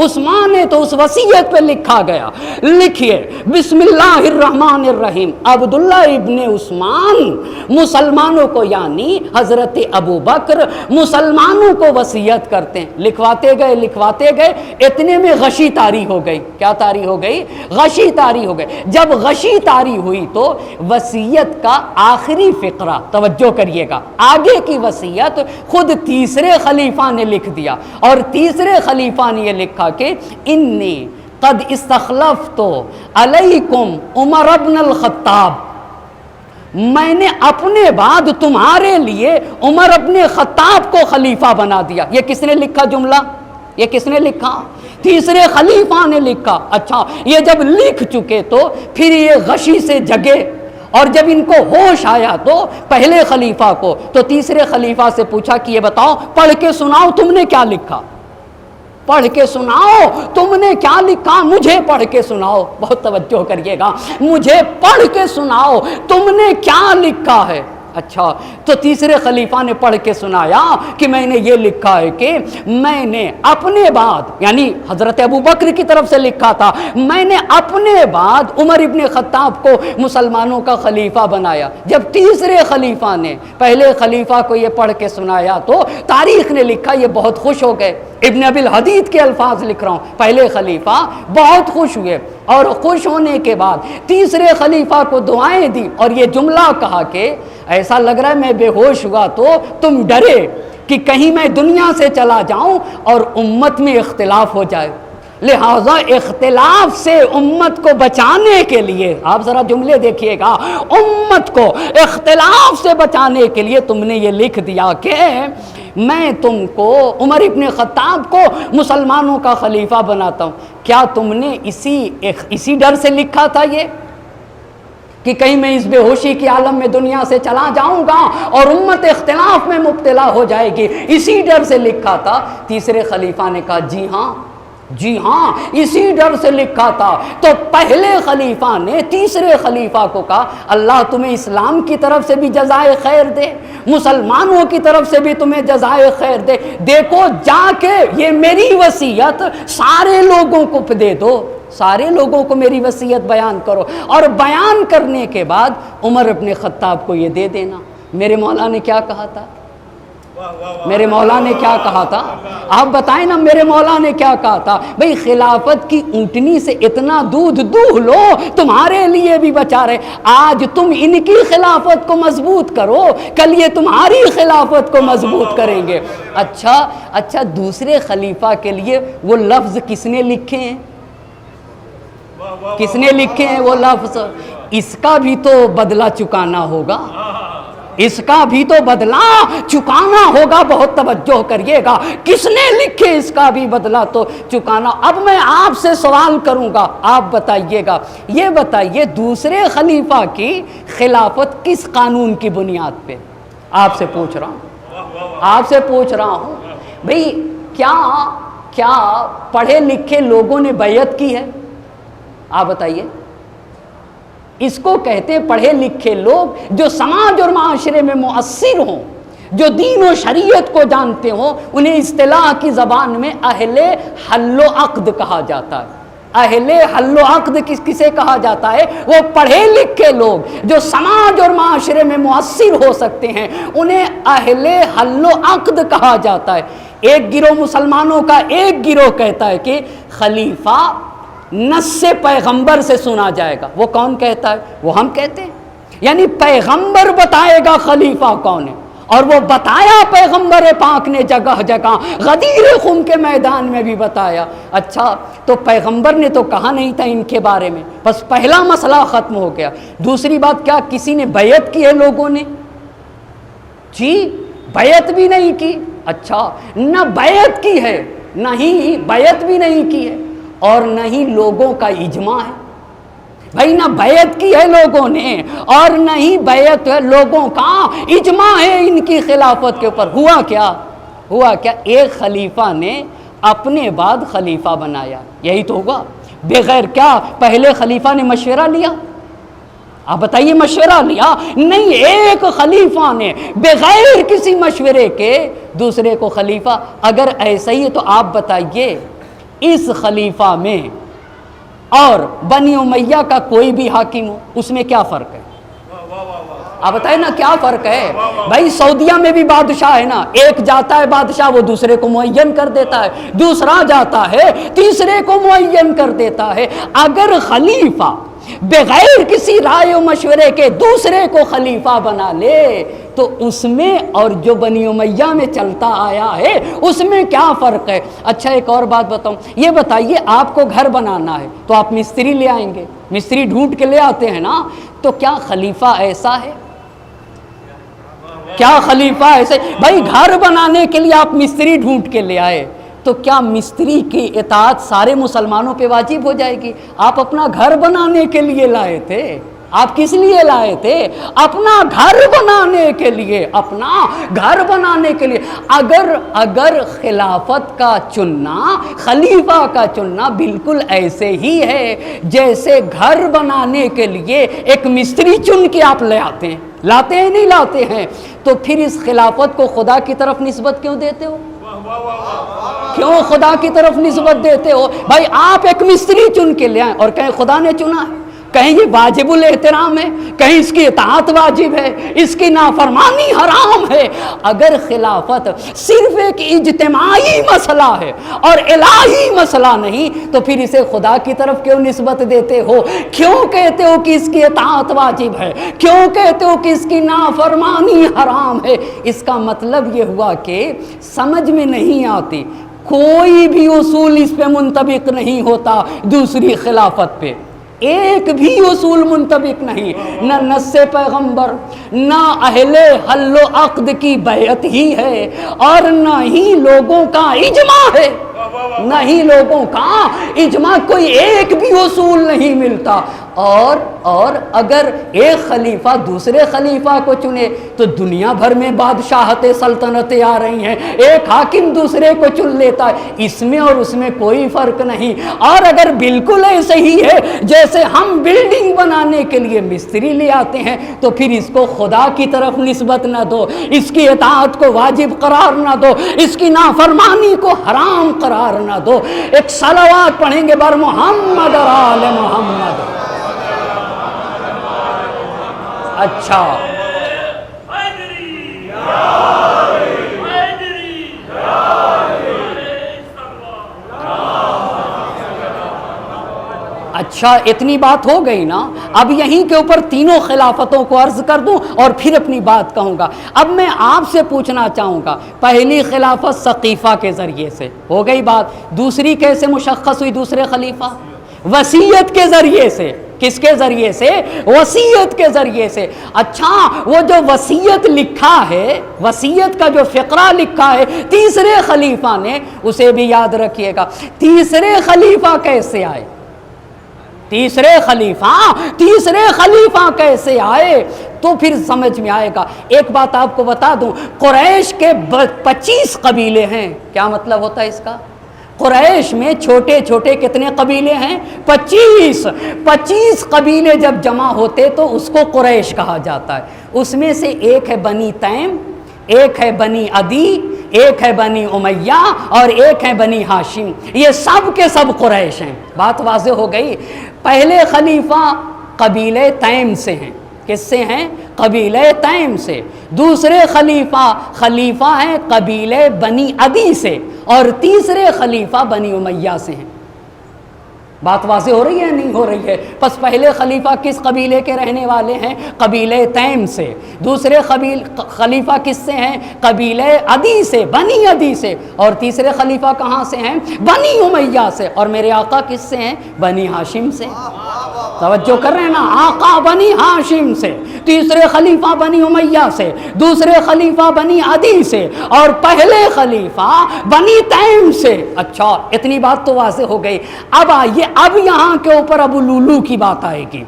عثمان ہے، تو اس وصیت پہ لکھا گیا، لکھیے بسم اللہ الرحمن الرحیم، عبداللہ ابن عثمان مسلمانوں کو، یعنی حضرت ابو بکر مسلمانوں کو وصیت کرتے ہیں۔ لکھواتے گئے، اتنے میں غشی طاری ہو گئی۔ کیا طاری ہو گئی؟ غشی طاری ہو گئی۔ جب غشی طاری ہوئی تو وصیت کا آخری فقرہ، توجہ کریے گا، آگے کی وصیت خود تیسرے خلیفہ نے لکھ دیا، اور تیسرے خلیفہ نے یہ لکھا کہ انی قد استخلفت علیکم عمر ابن الخطاب، میں نے اپنے بعد تمہارے لیے عمر ابن خطاب کو خلیفہ بنا دیا۔ یہ کس نے لکھا جملہ؟ یہ کس نے لکھا؟ تیسرے خلیفہ نے لکھا۔ اچھا، یہ جب لکھ چکے تو پھر یہ غشی سے جگے، اور جب ان کو ہوش آیا تو پہلے خلیفہ کو، تو تیسرے خلیفہ سے پوچھا کہ یہ بتاؤ، پڑھ کے سناؤ تم نے کیا لکھا، پڑھ کے سناؤ تم نے کیا لکھا، مجھے پڑھ کے سناؤ۔ بہت توجہ کریے گا، مجھے پڑھ کے سناؤ تم نے کیا لکھا ہے۔ اچھا، تو تیسرے خلیفہ نے پڑھ کے سنایا کہ میں نے یہ لکھا ہے کہ میں نے اپنے بعد، یعنی حضرت ابو بکر کی طرف سے لکھا تھا، میں نے اپنے بعد عمر ابن خطاب کو مسلمانوں کا خلیفہ بنایا۔ جب تیسرے خلیفہ نے پہلے خلیفہ کو یہ پڑھ کے سنایا تو تاریخ نے لکھا یہ بہت خوش ہو گئے۔ ابن ابی الحدید کے الفاظ لکھ رہا ہوں، پہلے خلیفہ بہت خوش ہوئے، اور خوش ہونے کے بعد تیسرے خلیفہ کو دعائیں دی، اور یہ جملہ کہا کہ ایسا لگ رہا ہے میں بے ہوش ہوا تو تم ڈرے کہ کہیں میں دنیا سے چلا جاؤں اور امت میں اختلاف ہو جائے، لہذا اختلاف سے امت کو بچانے کے لیے، آپ ذرا جملے دیکھیے گا، امت کو اختلاف سے بچانے کے لیے تم نے یہ لکھ دیا کہ میں تم کو، عمر ابن خطاب کو مسلمانوں کا خلیفہ بناتا ہوں۔ کیا تم نے اسی ڈر سے لکھا تھا یہ کہ کہیں میں اس بے ہوشی کی عالم میں دنیا سے چلا جاؤں گا اور امت اختلاف میں مبتلا ہو جائے گی، اسی ڈر سے لکھا تھا؟ تیسرے خلیفہ نے کہا جی ہاں اسی ڈر سے لکھا تھا۔ تو پہلے خلیفہ نے تیسرے خلیفہ کو کہا اللہ تمہیں اسلام کی طرف سے بھی جزائے خیر دے، مسلمانوں کی طرف سے بھی تمہیں جزائے خیر دے، دیکھو جا کے یہ میری وصیت سارے لوگوں کو دے دو، سارے لوگوں کو میری وصیت بیان کرو، اور بیان کرنے کے بعد عمر ابن خطاب کو یہ دے دینا۔ میرے مولا نے کیا کہا تھا؟ میرے مولا نے کیا کہا تھا؟ آپ بتائیں نا، میرے مولا نے کیا کہا تھا؟ بھئی خلافت کی اونٹنی سے اتنا دودھ دوہ لو تمہارے لیے بھی بچا رہے، آج تم ان کی خلافت کو مضبوط کرو، کل یہ تمہاری خلافت کو مضبوط کریں گے۔ اچھا دوسرے خلیفہ کے لیے وہ لفظ کس نے لکھے ہیں؟ کس نے لکھے ہیں وہ لفظ؟ اس کا بھی تو بدلہ چکانا ہوگا، اس کا بھی تو بدلہ چکانا ہوگا۔ بہت توجہ کریے گا، کس نے لکھے اس کا بھی بدلہ تو چکانا۔ اب میں آپ سے سوال کروں گا، آپ بتائیے گا، یہ بتائیے دوسرے خلیفہ کی خلافت کس قانون کی بنیاد پہ؟ آپ سے پوچھ رہا ہوں بھئی کیا پڑھے لکھے لوگوں نے بیعت کی ہے؟ آپ بتائیے، اس کو کہتے پڑھے لکھے لوگ جو سماج اور معاشرے میں مؤثر ہوں، جو دین و شریعت کو جانتے ہوں انہیں اصطلاح کی زبان میں اہل حل و عقد کہا جاتا ہے۔ اہل حل و عقد کسے کہا جاتا ہے؟ وہ پڑھے لکھے لوگ جو سماج اور معاشرے میں مؤثر ہو سکتے ہیں انہیں اہل حل و عقد کہا جاتا ہے۔ ایک گروہ مسلمانوں کا ایک گروہ کہتا ہے کہ خلیفہ نص پیغمبر سے سنا جائے گا۔ وہ کون کہتا ہے؟ وہ ہم کہتے ہیں، یعنی پیغمبر بتائے گا خلیفہ کون ہے، اور وہ بتایا پیغمبر پاک نے جگہ جگہ، غدیر خم کے میدان میں بھی بتایا۔ اچھا تو پیغمبر نے تو کہا نہیں تھا ان کے بارے میں، بس پہلا مسئلہ ختم ہو گیا۔ دوسری بات، کیا کسی نے بیعت کی ہے لوگوں نے؟ جی بیعت بھی نہیں کی۔ اچھا نہ بیعت کی ہے، نہیں بیعت بھی نہیں کی ہے، اور نہ ہی لوگوں کا اجماع ہے۔ بھائی نہ بیعت کی ہے لوگوں نے اور نہ ہی بیعت لوگوں کا اجماع ہے ان کی خلافت کے اوپر۔ ہوا کیا ایک خلیفہ نے اپنے بعد خلیفہ بنایا، یہی تو ہوا۔ بغیر کیا پہلے خلیفہ نے مشورہ لیا؟ آپ بتائیے مشورہ لیا؟ نہیں، ایک خلیفہ نے بغیر کسی مشورے کے دوسرے کو خلیفہ۔ اگر ایسا ہی ہے تو آپ بتائیے اس خلیفہ میں اور بنی امیہ کا کوئی بھی حاکم ہو، اس میں کیا فرق ہے؟ آپ بتائیں نا کیا فرق ہے؟ بھائی سعودیہ میں بھی بادشاہ ہے نا، ایک جاتا ہے بادشاہ وہ دوسرے کو معین کر دیتا ہے، دوسرا جاتا ہے تیسرے کو معین کر دیتا ہے۔ اگر خلیفہ بغیر کسی رائے و مشورے کے دوسرے کو خلیفہ بنا لے تو اس میں اور جو بنی امیہ میں چلتا آیا ہے اس میں کیا فرق ہے؟ اچھا ایک اور بات بتاؤں، یہ بتائیے آپ کو گھر بنانا ہے تو آپ مستری لے آئیں گے، مستری ڈھونڈ کے لے آتے ہیں نا، تو کیا خلیفہ ایسا ہے؟ کیا خلیفہ ایسے؟ بھائی گھر بنانے کے لیے آپ مستری ڈھونڈ کے لے آئے تو کیا مستری کی اطاعت سارے مسلمانوں پہ واجب ہو جائے گی؟ آپ اپنا گھر بنانے کے لیے لائے تھے، آپ کس لیے لائے تھے؟ اپنا گھر بنانے کے لیے، اپنا گھر بنانے کے لیے۔ اگر خلافت کا چننا، خلیفہ کا چننا بالکل ایسے ہی ہے جیسے گھر بنانے کے لیے ایک مستری چن کے آپ لے آتے ہیں، لاتے ہیں نہیں لاتے ہیں، تو پھر اس خلافت کو خدا کی طرف نسبت کیوں دیتے ہو؟ کیوں خدا کی طرف نسبت دیتے ہو؟ بھائی آپ ایک مستری چن کے لے آئیں اور کہیں خدا نے چنا ہے، کہیں یہ واجب الاحترام ہے، کہیں اس کی اطاعت واجب ہے، اس کی نافرمانی حرام ہے۔ اگر خلافت صرف ایک اجتماعی مسئلہ ہے اور الہی مسئلہ نہیں تو پھر اسے خدا کی طرف کیوں نسبت دیتے ہو؟ کیوں کہتے ہو کہ اس کی اطاعت واجب ہے؟ کیوں کہتے ہو کہ اس کی نافرمانی حرام ہے؟ اس کا مطلب یہ ہوا کہ سمجھ میں نہیں آتی، کوئی بھی اصول اس پہ منطبق نہیں ہوتا دوسری خلافت پہ، ایک بھی اصول منطبق نہیں، نہ نص پیغمبر، نہ اہل حل و عقد کی بیعت ہی ہے، اور نہ ہی لوگوں کا اجماع ہے، نہ ہی لوگوں کا اجماع، کوئی ایک بھی اصول نہیں ملتا۔ اور اگر ایک خلیفہ دوسرے خلیفہ کو چنے تو دنیا بھر میں بادشاہت سلطنتیں آ رہی ہیں، ایک حاکم دوسرے کو چن لیتا ہے، اس میں اور اس میں کوئی فرق نہیں۔ اور اگر بالکل ایسے ہی ہے جیسے ہم بلڈنگ بنانے کے لیے مستری لے آتے ہیں تو پھر اس کو خدا کی طرف نسبت نہ دو، اس کی اطاعت کو واجب قرار نہ دو، اس کی نافرمانی کو حرام قرار نہ دو۔ ایک صلوات پڑھیں گے بر محمد اور آل محمد۔ اچھا اچھا اتنی بات ہو گئی نا، اب یہیں کے اوپر تینوں خلافتوں کو عرض کر دوں اور پھر اپنی بات کہوں گا۔ اب میں آپ سے پوچھنا چاہوں گا، پہلی خلافت ثقیفہ کے ذریعے سے ہو گئی بات، دوسری کیسے مشخص ہوئی دوسرے خلیفہ؟ وصیت کے ذریعے سے۔ کس کے ذریعے سے؟ وصیت کے ذریعے سے۔ اچھا وہ جو وصیت لکھا ہے، وصیت کا جو فقرہ لکھا ہے تیسرے خلیفہ نے، اسے بھی یاد رکھیے گا۔ تیسرے خلیفہ کیسے آئے؟ تیسرے خلیفہ کیسے آئے تو پھر سمجھ میں آئے گا۔ ایک بات آپ کو بتا دوں، قریش کے 25 قبیلے ہیں۔ کیا مطلب ہوتا ہے اس کا؟ قریش میں چھوٹے چھوٹے کتنے قبیلے ہیں؟ 25 قبیلے جب جمع ہوتے تو اس کو قریش کہا جاتا ہے۔ اس میں سے ایک ہے بنی تیم، ایک ہے بنی عدی، ایک ہے بنی امیہ اور ایک ہے بنی ہاشم، یہ سب کے سب قریش ہیں۔ بات واضح ہو گئی۔ پہلے خلیفہ قبیلہ تیم سے ہیں۔ کس سے ہیں؟ قبیلہ تیم سے۔ دوسرے خلیفہ ہیں قبیلہ بنی عدی سے، اور تیسرے خلیفہ بنی امیہ سے ہیں۔ بات واضح ہو رہی ہے نہیں ہو رہی ہے؟ پس پہلے خلیفہ کس قبیلے کے رہنے والے ہیں؟ قبیلہ تیم سے۔ دوسرے خلیفہ کس سے ہیں؟ قبیلہ عدی سے، بنی عدی سے۔ اور تیسرے خلیفہ کہاں سے ہیں؟ بنی امیہ سے۔ اور میرے آقا کس سے ہیں؟ بنی ہاشم سے۔ توجہ کر رہے ہیں نا؟ آقا بنی ہاشم سے، تیسرے خلیفہ بنی امیہ سے، دوسرے خلیفہ بنی عدی سے، اور پہلے خلیفہ بنی تیم سے۔ اچھا، اتنی بات تو واضح ہو گئی۔ اب آئیے، اب یہاں کے اوپر ابو لولو کی بات آئے گی۔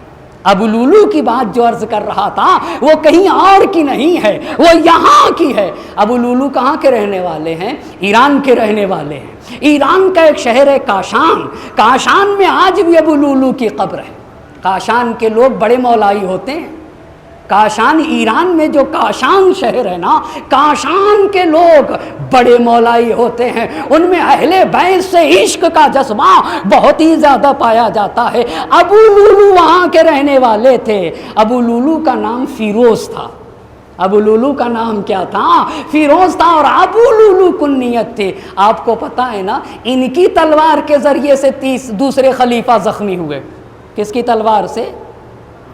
ابو لولو کی بات جو عرض کر رہا تھا وہ کہیں اور کی نہیں ہے، وہ یہاں کی ہے۔ ابو لولو کہاں کے رہنے والے ہیں؟ ایران کے رہنے والے ہیں۔ ایران کا ایک شہر ہے کاشان، کاشان میں آج بھی ابو لولو کی قبر ہے۔ کاشان کے لوگ بڑے مولائی ہوتے ہیں۔ کاشان، ایران میں جو کاشان شہر ہے نا، کاشان کے لوگ بڑے مولائی ہوتے ہیں۔ ان میں اہل بیت سے عشق کا جذبہ بہت ہی زیادہ پایا جاتا ہے۔ ابو لولو وہاں کے رہنے والے تھے۔ ابو لولو کا نام فیروز تھا۔ ابو لولو کا نام کیا تھا؟ فیروز تھا، اور ابو لولو کنیت تھی۔ آپ کو پتا ہے نا، ان کی تلوار کے ذریعے سے دوسرے خلیفہ زخمی ہوئے۔ کس کی تلوار سے؟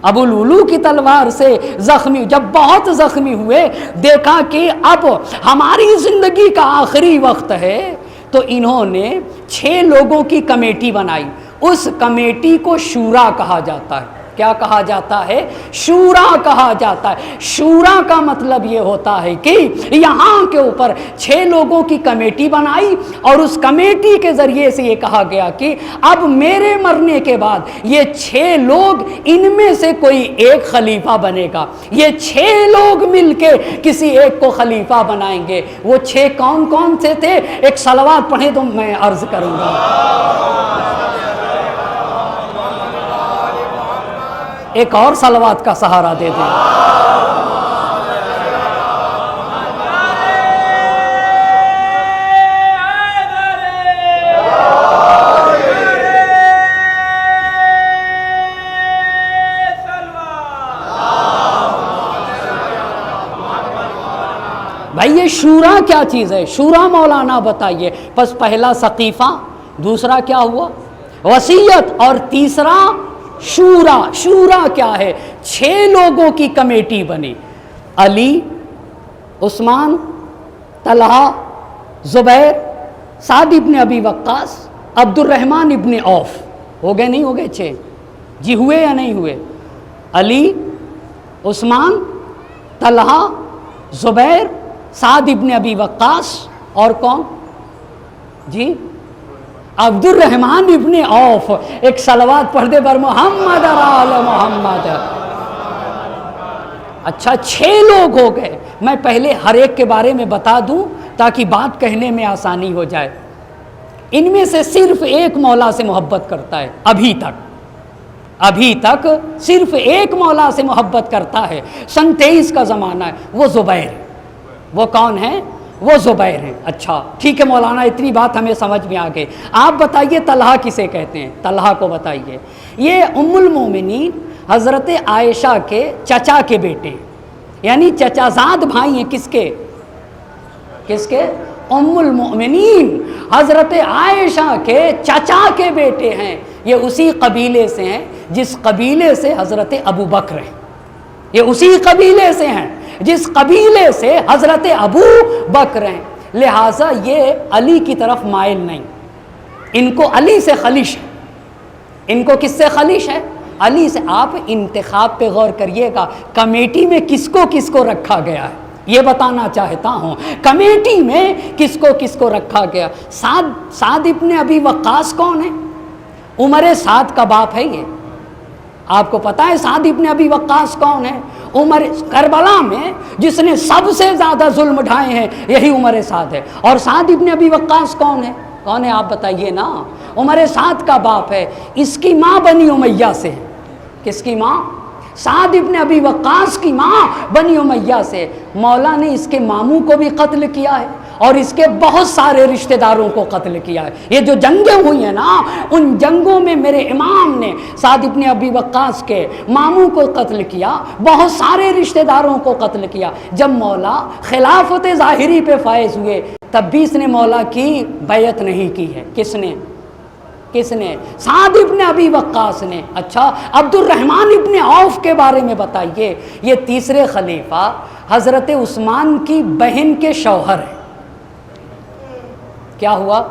ابو لولو کی تلوار سے زخمی۔ جب بہت زخمی ہوئے، دیکھا کہ اب ہماری زندگی کا آخری وقت ہے، تو انہوں نے 6 لوگوں کی کمیٹی بنائی۔ اس کمیٹی کو شورا کہا جاتا ہے۔ کیا کہا جاتا ہے؟ شورا کہا جاتا ہے۔ شورا کا مطلب یہ ہوتا ہے کہ یہاں کے اوپر 6 لوگوں کی کمیٹی بنائی، اور اس کمیٹی کے ذریعے سے یہ کہا گیا کہ اب میرے مرنے کے بعد یہ 6 لوگ، ان میں سے کوئی ایک خلیفہ بنے گا۔ یہ 6 لوگ مل کے کسی ایک کو خلیفہ بنائیں گے۔ وہ 6 کون کون سے تھے؟ ایک صلوات پڑھیں تو میں عرض کروں گا۔ ایک اور صلوات کا سہارا دے دیں۔ بھائی یہ شورا کیا چیز ہے؟ شورا مولانا بتائیے۔ پس پہلا سقیفہ، دوسرا کیا ہوا؟ وصیت، اور تیسرا شورا۔ شورا کیا ہے؟ 6 لوگوں کی کمیٹی بنی۔ علی، عثمان، طلحہ، زبیر، سعد ابن ابی وقاص، عبد الرحمن ابن عوف۔ ہو گئے نہیں ہو گئے 6؟ جی ہوئے یا نہیں ہوئے؟ علی، عثمان، طلحہ، زبیر، سعد ابن ابی وقاص، اور کون؟ جی عبد الرحمن ابن عوف۔ ایک صلوات پڑھ دے بر محمد آل محمد۔ اچھا 6 لوگ ہو گئے۔ میں پہلے ہر ایک کے بارے میں بتا دوں تاکہ بات کہنے میں آسانی ہو جائے۔ ان میں سے صرف ایک مولا سے محبت کرتا ہے ابھی تک صرف ایک مولا سے محبت کرتا ہے۔ سن 23 کا زمانہ ہے، وہ زبیر۔ وہ کون ہے؟ وہ زبیر ہیں۔ اچھا ٹھیک ہے مولانا، اتنی بات ہمیں سمجھ میں آ گئی۔ آپ بتائیے طلحہ کسے کہتے ہیں؟ طلحہ کو بتائیے۔ یہ ام المومنین حضرت عائشہ کے چچا کے بیٹے، یعنی چچا زاد بھائی ہیں۔ کس کے؟ ام المومنین حضرت عائشہ کے چچا کے بیٹے ہیں۔ یہ اسی قبیلے سے ہیں جس قبیلے سے حضرت ابو بکر ہیں۔ یہ اسی قبیلے سے ہیں جس قبیلے سے حضرت ابو بکر ہیں۔ لہٰذا یہ علی کی طرف مائل نہیں، ان کو علی سے خلش ہے۔ ان کو کس سے خلش ہے؟ علی سے۔ آپ انتخاب پہ غور کریے گا، کمیٹی میں کس کو رکھا گیا ہے یہ بتانا چاہتا ہوں۔ کمیٹی میں کس کو رکھا گیا؟ سعد ابن ابی وقاص کون ہے؟ عمر سعد کا باپ ہے یہ۔ آپ کو پتا ہے سعد ابن ابی وقاص کون ہے؟ عمر کربلا میں جس نے سب سے زیادہ ظلم ڈھائے ہیں یہی عمر سعد ہے۔ اور سعد ابن ابی وقاص کون ہے آپ بتائیے نا؟ عمر سعد کا باپ ہے۔ اس کی ماں بنی امیہ سے ہے۔ کس کی ماں؟ سعد ابن ابی وقاص کی ماں بنی امیہ سے مولا نے اس کے ماموں کو بھی قتل کیا ہے اور اس کے بہت سارے رشتہ داروں کو قتل کیا ہے۔ یہ جو جنگیں ہوئی ہیں نا، ان جنگوں میں میرے امام نے سعد ابن ابی وقاص کے ماموں کو قتل کیا، بہت سارے رشتہ داروں کو قتل کیا۔ جب مولا خلافت ظاہری پہ فائز ہوئے تب بھی اس نے مولا کی بیعت نہیں کی ہے۔ کس نے؟ سعد ابن ابی وقاص نے۔ اچھا، عبد الرحمن ابن عوف کے بارے میں بتائیے، یہ تیسرے خلیفہ حضرت عثمان کی بہن کے شوہر ہیں۔ کیا ہوا؟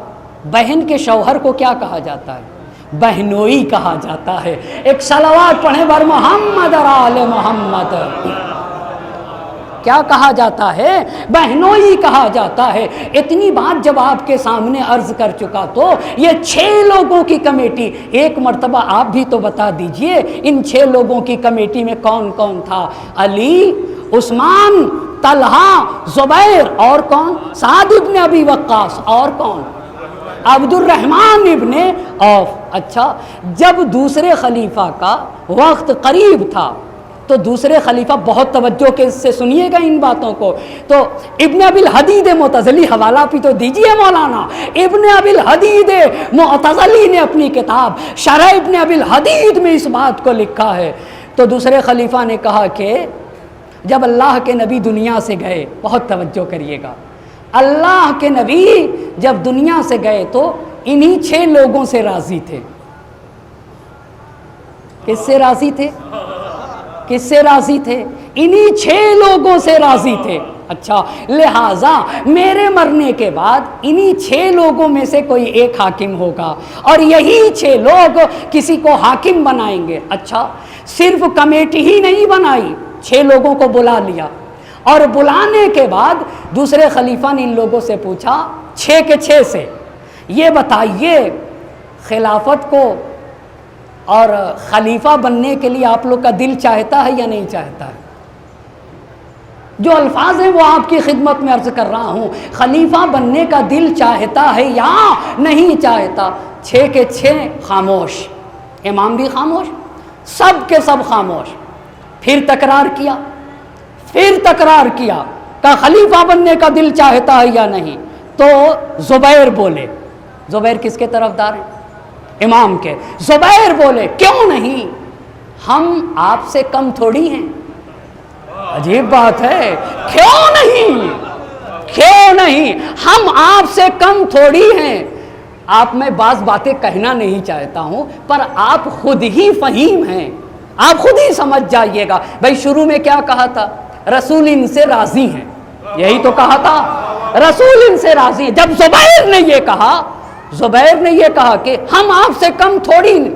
بہن کے شوہر کو کیا کہا جاتا ہے؟ بہنوئی کہا جاتا ہے۔ ایک صلوات پڑھیں بر محمد اور آل محمد۔ کیا کہا جاتا ہے؟ بہنوئی کہا جاتا ہے۔ اتنی بات جب آپ کے سامنے عرض کر چکا تو یہ 6 لوگوں کی کمیٹی، ایک مرتبہ آپ بھی تو بتا دیجئے ان 6 لوگوں کی کمیٹی میں کون کون تھا؟ علی، عثمان، طلحہ، زبیر، اور کون؟ سعد ابن ابی وقاص، اور کون؟ عبد الرحمن ابن عوف۔ اچھا، جب دوسرے خلیفہ کا وقت قریب تھا تو دوسرے خلیفہ، بہت توجہ کے سے سنیے گا ان باتوں کو، تو ابن ابی الحدید معتزلی، حوالہ بھی تو دیجئے مولانا، ابن ابی الحدید معتزلی نے اپنی کتاب شرح ابن ابی الحدید میں اس بات کو لکھا ہے۔ تو دوسرے خلیفہ نے کہا کہ جب اللہ کے نبی دنیا سے گئے، بہت توجہ کریے گا، اللہ کے نبی جب دنیا سے گئے تو انہی 6 لوگوں سے راضی تھے۔ کس سے راضی تھے؟ کس سے راضی تھے؟ انہی 6 لوگوں سے راضی تھے۔ اچھا، لہٰذا میرے مرنے کے بعد انہی 6 لوگوں میں سے کوئی ایک حاکم ہوگا اور یہی 6 لوگ کسی کو حاکم بنائیں گے۔ اچھا، صرف کمیٹی ہی نہیں بنائی، 6 لوگوں کو بلا لیا، اور بلانے کے بعد دوسرے خلیفہ نے ان لوگوں سے پوچھا 6 کے 6 سے، یہ بتائیے خلافت کو اور خلیفہ بننے کے لیے آپ لوگ کا دل چاہتا ہے یا نہیں چاہتا ہے؟ جو الفاظ ہیں وہ آپ کی خدمت میں عرض کر رہا ہوں، خلیفہ بننے کا دل چاہتا ہے یا نہیں چاہتا؟ 6 کے 6 خاموش، امام بھی خاموش، سب کے سب خاموش۔ پھر تکرار کیا کہ خلیفہ بننے کا دل چاہتا ہے یا نہیں؟ تو زبیر بولے، زبیر کس کے طرفدار ہیں؟ امام کے۔ زبیر بولے کیوں نہیں، ہم آپ سے کم تھوڑی ہیں۔ عجیب بات ہے، کیوں نہیں، ہم آپ سے کم تھوڑی ہیں۔ آپ میں بعض باتیں کہنا نہیں چاہتا ہوں پر آپ خود ہی فہیم ہیں، آپ خود ہی سمجھ جائیے گا۔ بھائی شروع میں کیا کہا تھا؟ رسول ان سے راضی ہیں، یہی تو کہا تھا، رسول ان سے راضی ہیں۔ جب زبیر نے یہ کہا کہ ہم آپ سے کم تھوڑی نہیں،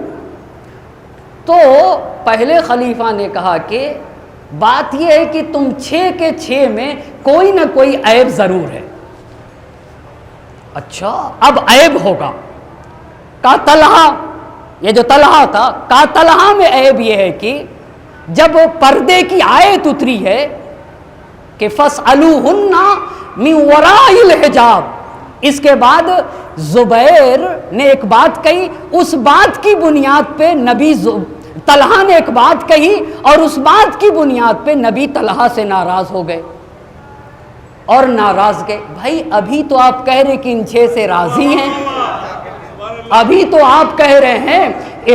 تو پہلے خلیفہ نے کہا کہ بات یہ ہے کہ تم 6 کے 6 میں کوئی نہ کوئی عیب ضرور ہے۔ اچھا، اب عیب ہوگا۔ کہا طلحہ، یہ جو طلحہ تھا، کہا طلحہ میں عیب یہ ہے کہ جب پردے کی آیت اتری ہے کہ فَاسْأَلُوهُنَّ مِنْ وَرَاءِ الْحِجَابِ، اس کے بعد زبیر نے ایک بات کہی، اس بات کی بنیاد پہ نبی طلحہ نے ایک بات کہی اور اس بات کی بنیاد پہ نبی طلحہ سے ناراض ہو گئے اور ناراض گئے۔ بھائی ابھی تو آپ کہہ رہے کہ ان 6 سے راضی ہیں، ابھی تو آپ کہہ رہے ہیں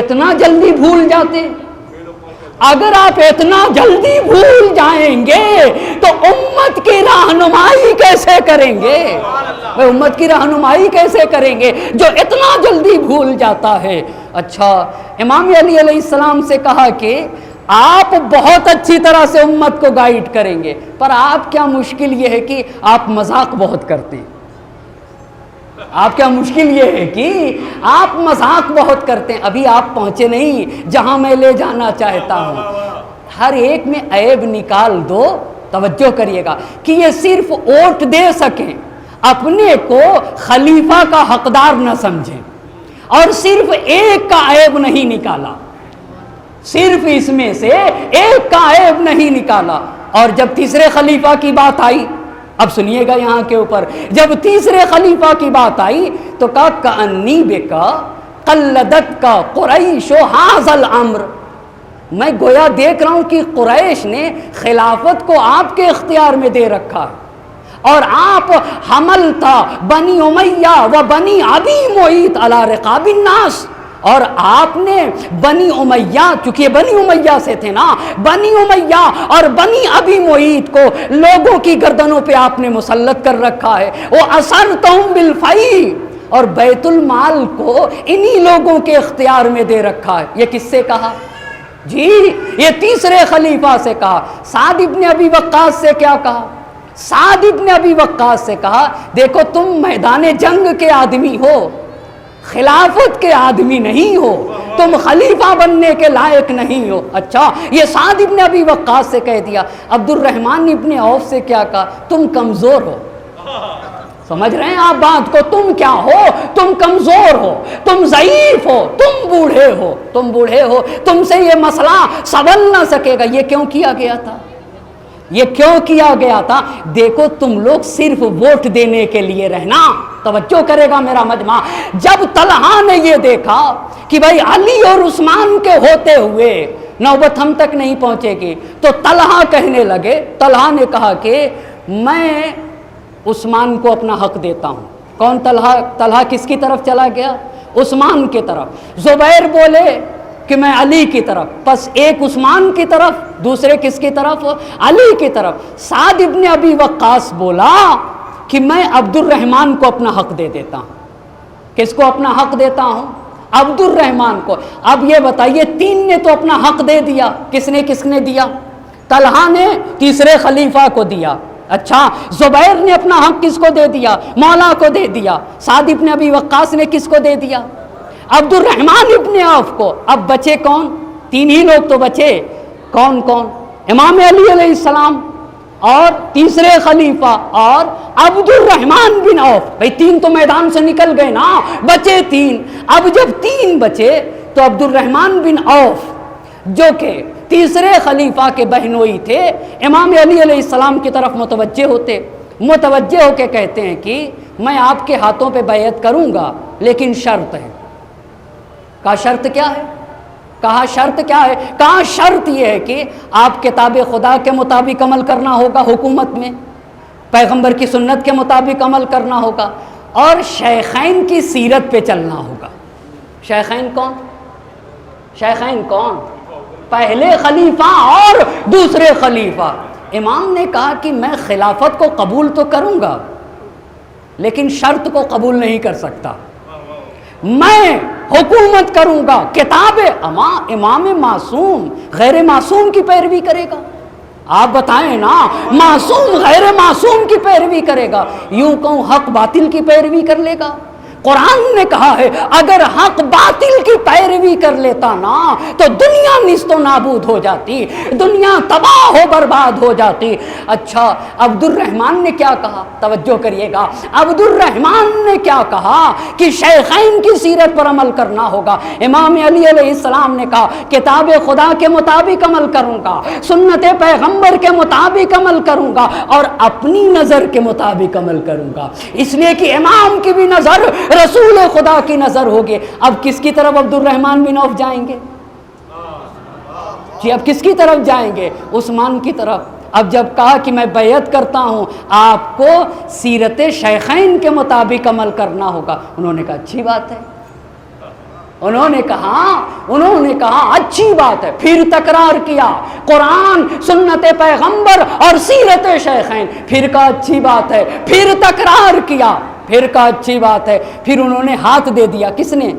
اتنا جلدی بھول جاتے۔ اگر آپ اتنا جلدی بھول جائیں گے تو امت کی رہنمائی کیسے کریں گے؟ امت کی رہنمائی کیسے کریں گے جو اتنا جلدی بھول جاتا ہے؟ اچھا، امام علی علیہ السلام سے کہا کہ آپ بہت اچھی طرح سے امت کو گائیڈ کریں گے، پر آپ کیا مشکل یہ ہے کہ آپ مذاق بہت کرتے ہیں۔ آپ کیا مشکل یہ ہے کہ آپ مذاق بہت کرتے ہیں۔ ابھی آپ پہنچے نہیں جہاں میں لے جانا چاہتا ہوں۔ ہر ایک میں عیب نکال دو، توجہ کریے گا، کہ یہ صرف ووٹ دے سکیں، اپنے کو خلیفہ کا حقدار نہ سمجھیں، اور صرف ایک کا عیب نہیں نکالا، صرف اس میں سے ایک کا عیب نہیں نکالا۔ اور جب تیسرے خلیفہ کی بات آئی، اب سنیے گا یہاں کے اوپر، جب تیسرے خلیفہ کی بات آئی تو کہا کأنی بکا قلدت کا قریش ھذا الامر، میں گویا دیکھ رہا ہوں کہ قریش نے خلافت کو آپ کے اختیار میں دے رکھا ہے، اور آپ حمل تھا بنی امیہ و بنی ابی معیط علی رقاب الناس، اور آپ نے بنی امیہ، چونکہ یہ بنی امیہ سے تھے نا، بنی امیہ اور بنی ابی معیط کو لوگوں کی گردنوں پہ آپ نے مسلط کر رکھا ہے، وہ اثرتہم بالفیء، اور بیت المال کو انہی لوگوں کے اختیار میں دے رکھا ہے۔ یہ کس سے کہا؟ جی یہ تیسرے خلیفہ سے کہا۔ سعد ابن ابی وقاص سے کیا کہا؟ سعد ابن ابی وقاص سے کہا دیکھو تم میدان جنگ کے آدمی ہو، خلافت کے آدمی نہیں ہو، تم خلیفہ بننے کے لائق نہیں ہو۔ اچھا یہ سعد ابن ابی وقاص سے کہہ دیا۔ عبد الرحمن ابن عوف سے کیا کہا؟ تم کمزور ہو۔ سمجھ رہے ہیں آپ بات کو؟ تم کیا ہو؟ تم کمزور ہو، تم ضعیف ہو، تم بوڑھے ہو، تم بوڑھے ہو، تم سے یہ مسئلہ سنبھل نہ سکے گا۔ یہ کیوں کیا گیا تھا؟ یہ کیوں کیا گیا تھا؟ دیکھو تم لوگ صرف ووٹ دینے کے لیے رہنا، توجہ کرے گا میرا مجمع۔ جب طلحہ نے یہ دیکھا کہ بھائی علی اور عثمان کے ہوتے ہوئے نوبت ہم تک نہیں پہنچے گی، تو طلحہ کہنے لگے، طلحہ نے کہا کہ میں عثمان کو اپنا حق دیتا ہوں۔ کون؟ طلحہ۔ طلحہ کس کی طرف چلا گیا؟ عثمان کی طرف۔ زبیر بولے کہ میں علی کی طرف، پس ایک عثمان کی طرف، دوسرے کس کی طرف؟ علی کی طرف۔ سعد ابن ابی وقاص بولا کہ میں عبد الرحمن کو اپنا حق دے دیتا ہوں۔ کس کو اپنا حق دیتا ہوں؟ عبد الرحمن کو۔ اب یہ بتائیے تین نے تو اپنا حق دے دیا، کس نے دیا؟ طلحہ نے تیسرے خلیفہ کو دیا۔ اچھا زبیر نے اپنا حق کس کو دے دیا؟ مولا کو دے دیا۔ سعد ابن ابی وقاص نے کس کو دے دیا؟ عبد الرحمن ابن عوف کو۔ اب بچے کون؟ تین ہی لوگ تو بچے۔ کون کون؟ امام علی علیہ السلام اور تیسرے خلیفہ اور عبد الرحمن بن عوف۔ بھئی تین تو میدان سے نکل گئے نا، بچے تین۔ اب جب تین بچے تو عبد الرحمن بن عوف جو کہ تیسرے خلیفہ کے بہنوئی تھے، امام علی علیہ السلام کی طرف متوجہ متوجہ ہو کے کہتے ہیں کہ میں آپ کے ہاتھوں پہ بیعت کروں گا لیکن شرط ہے۔ کہا شرط کیا ہے؟ کہا شرط کیا ہے؟ کہا شرط یہ ہے کہ آپ کتاب خدا کے مطابق عمل کرنا ہوگا، حکومت میں پیغمبر کی سنت کے مطابق عمل کرنا ہوگا، اور شیخین کی سیرت پہ چلنا ہوگا۔ شیخین کون؟ شیخین کون؟ پہلے خلیفہ اور دوسرے خلیفہ۔ امام نے کہا کہ میں خلافت کو قبول تو کروں گا لیکن شرط کو قبول نہیں کر سکتا، میں حکومت کروں گا۔ کتاب امام معصوم غیر معصوم کی پیروی کرے گا؟ آپ بتائیں نا، معصوم غیر معصوم کی پیروی کرے گا؟ یوں کہوں حق باطل کی پیروی کر لے گا؟ قرآن نے کہا ہے اگر حق باطل کی پیروی کر لیتا نا تو دنیا نیست و نابود ہو جاتی، دنیا تباہ و برباد ہو جاتی۔ اچھا عبد الرحمن نے کیا کہا؟ توجہ کریے گا، عبد الرحمن نے کیا کہا کہ شیخین کی سیرت پر عمل کرنا ہوگا۔ امام علی علیہ السلام نے کہا کتاب خدا کے مطابق عمل کروں گا، سنت پیغمبر کے مطابق عمل کروں گا، اور اپنی نظر کے مطابق عمل کروں گا، اس لیے کہ امام کی بھی نظر رسول خدا کی نظر ہوگی۔ اب کس کی طرف عبد الرحمن بن عوف جائیں گے؟ جی اب کس کی طرف جائیں گے؟ عثمان کی طرف۔ اب جب کہا کہ میں بیعت کرتا ہوں، آپ کو سیرت شیخین کے مطابق عمل کرنا ہوگا، انہوں نے کہا اچھی بات ہے، انہوں نے کہا اچھی بات ہے۔ پھر تکرار کیا قرآن، سنت پیغمبر اور سیرت شیخین، پھر کہا اچھی بات ہے، پھر تکرار کیا، پھر کہا اچھی بات ہے۔ پھر انہوں نے ہاتھ دے دیا، کس نے؟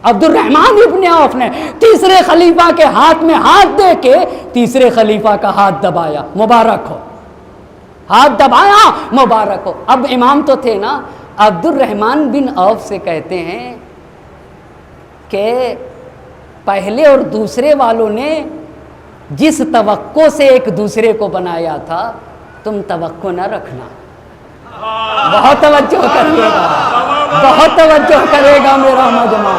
عبد الرحمن ابن عوف نے تیسرے خلیفہ کے ہاتھ میں ہاتھ دے کے تیسرے خلیفہ کا ہاتھ دبایا، مبارک ہو، ہاتھ دبایا، مبارک ہو۔ اب امام تو تھے نا، عبد الرحمن بن عوف سے کہتے ہیں کہ پہلے اور دوسرے والوں نے جس توقع سے ایک دوسرے کو بنایا تھا تم توقع نہ رکھنا۔ بہت توجہ کریے گا، بہت توجہ کرے گا میرا مجمع۔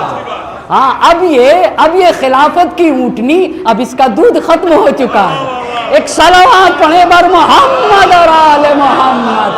ہاں اب یہ خلافت کی اونٹنی، اب اس کا دودھ ختم ہو چکا ہے۔ ایک صلوات پڑھے بر محمد اور آل محمد۔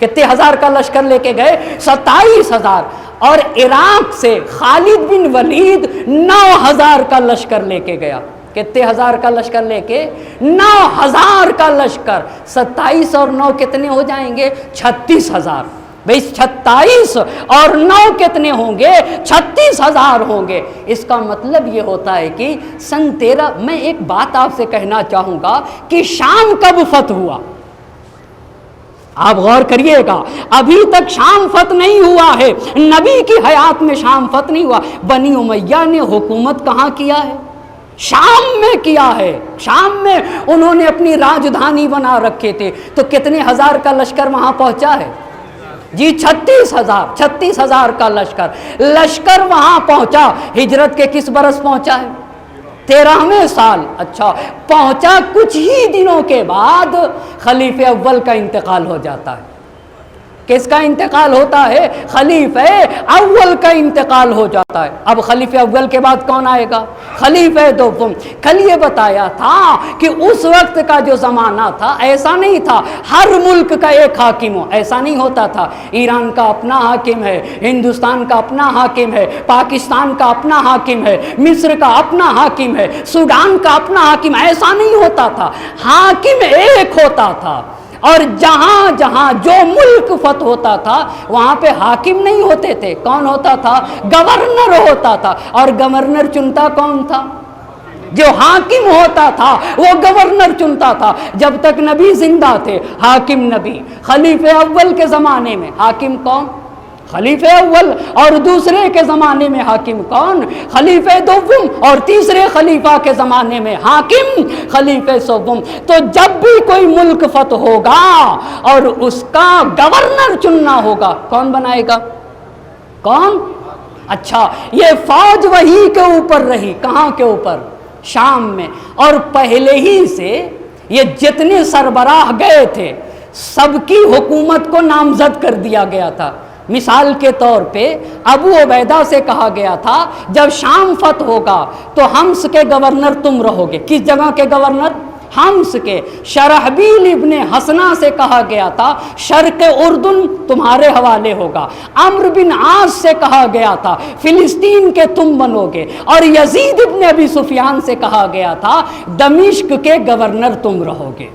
کتنے ہزار کا لشکر لے کے گئے؟ 27,000. اور عراق سے خالد بن ولید 9,000 کا لشکر لے کے گیا. کتنے ہزار کا لشکر لے کے؟ 9,000 کا لشکر. 27 اور 9 کتنے ہو جائیں گے؟ 36,000. بھئی 27 اور 9 کتنے ہوں گے؟ 36,000 ہوں گے. اس کا مطلب یہ ہوتا ہے کہ سن 13. میں ایک بات آپ سے کہنا چاہوں گا کہ شام کب فتح ہوا؟ آپ غور کریے گا، ابھی تک شام فتح نہیں ہوا ہے. نبی کی حیات میں شام فتح نہیں ہوا. بنی امیہ نے حکومت کہاں کیا ہے؟ شام میں کیا ہے. شام میں انہوں نے اپنی راجدھانی بنا رکھے تھے. تو کتنے ہزار کا لشکر وہاں پہنچا ہے؟ جی 36,000 کا لشکر وہاں پہنچا. ہجرت کے کس برس پہنچا ہے؟ 13ویں سال. اچھا پہنچا. کچھ ہی دنوں کے بعد خلیفہ اول کا انتقال ہو جاتا ہے. کس کا انتقال ہوتا ہے؟ خلیفہ اول کا انتقال ہو جاتا ہے. اب خلیفہ اول کے بعد کون آئے گا؟ خلیفہ دوم. کل یہ بتایا تھا کہ اس وقت کا جو زمانہ تھا ایسا نہیں تھا ہر ملک کا ایک حاکم ہو، ایسا نہیں ہوتا تھا. ایران کا اپنا حاکم ہے، ہندوستان کا اپنا حاکم ہے، پاکستان کا اپنا حاکم ہے، مصر کا اپنا حاکم ہے، سوڈان کا اپنا حاکم. ایسا نہیں ہوتا تھا. حاکم ایک ہوتا تھا. اور جہاں جہاں جو ملک فتح ہوتا تھا وہاں پہ حاکم نہیں ہوتے تھے. کون ہوتا تھا؟ گورنر ہوتا تھا. اور گورنر چنتا کون تھا؟ جو حاکم ہوتا تھا وہ گورنر چنتا تھا. جب تک نبی زندہ تھے حاکم نبی. خلیفہ اول کے زمانے میں حاکم کون؟ خلیفہ اول. اور دوسرے کے زمانے میں حاکم کون؟ خلیفہ دوم. اور تیسرے خلیفہ کے زمانے میں حاکم خلیفہ سوم. تو جب بھی کوئی ملک فتح ہوگا اور اس کا گورنر چننا ہوگا، کون بنائے گا؟ کون؟ اچھا یہ فوج وہی کے اوپر رہی. کہاں کے اوپر؟ شام میں. اور پہلے ہی سے یہ جتنے سربراہ گئے تھے سب کی حکومت کو نامزد کر دیا گیا تھا. مثال کے طور پہ ابو عبیدہ سے کہا گیا تھا جب شام فتح ہوگا تو حمص کے گورنر تم رہو گے. کس جگہ کے گورنر؟ حمص کے. شرحبیل ابن حسنہ سے کہا گیا تھا شرق اردن تمہارے حوالے ہوگا. عمرو بن عاص سے کہا گیا تھا فلسطین کے تم بنو گے. اور یزید ابن ابی سفیان سے کہا گیا تھا دمشق کے گورنر تم رہو گے.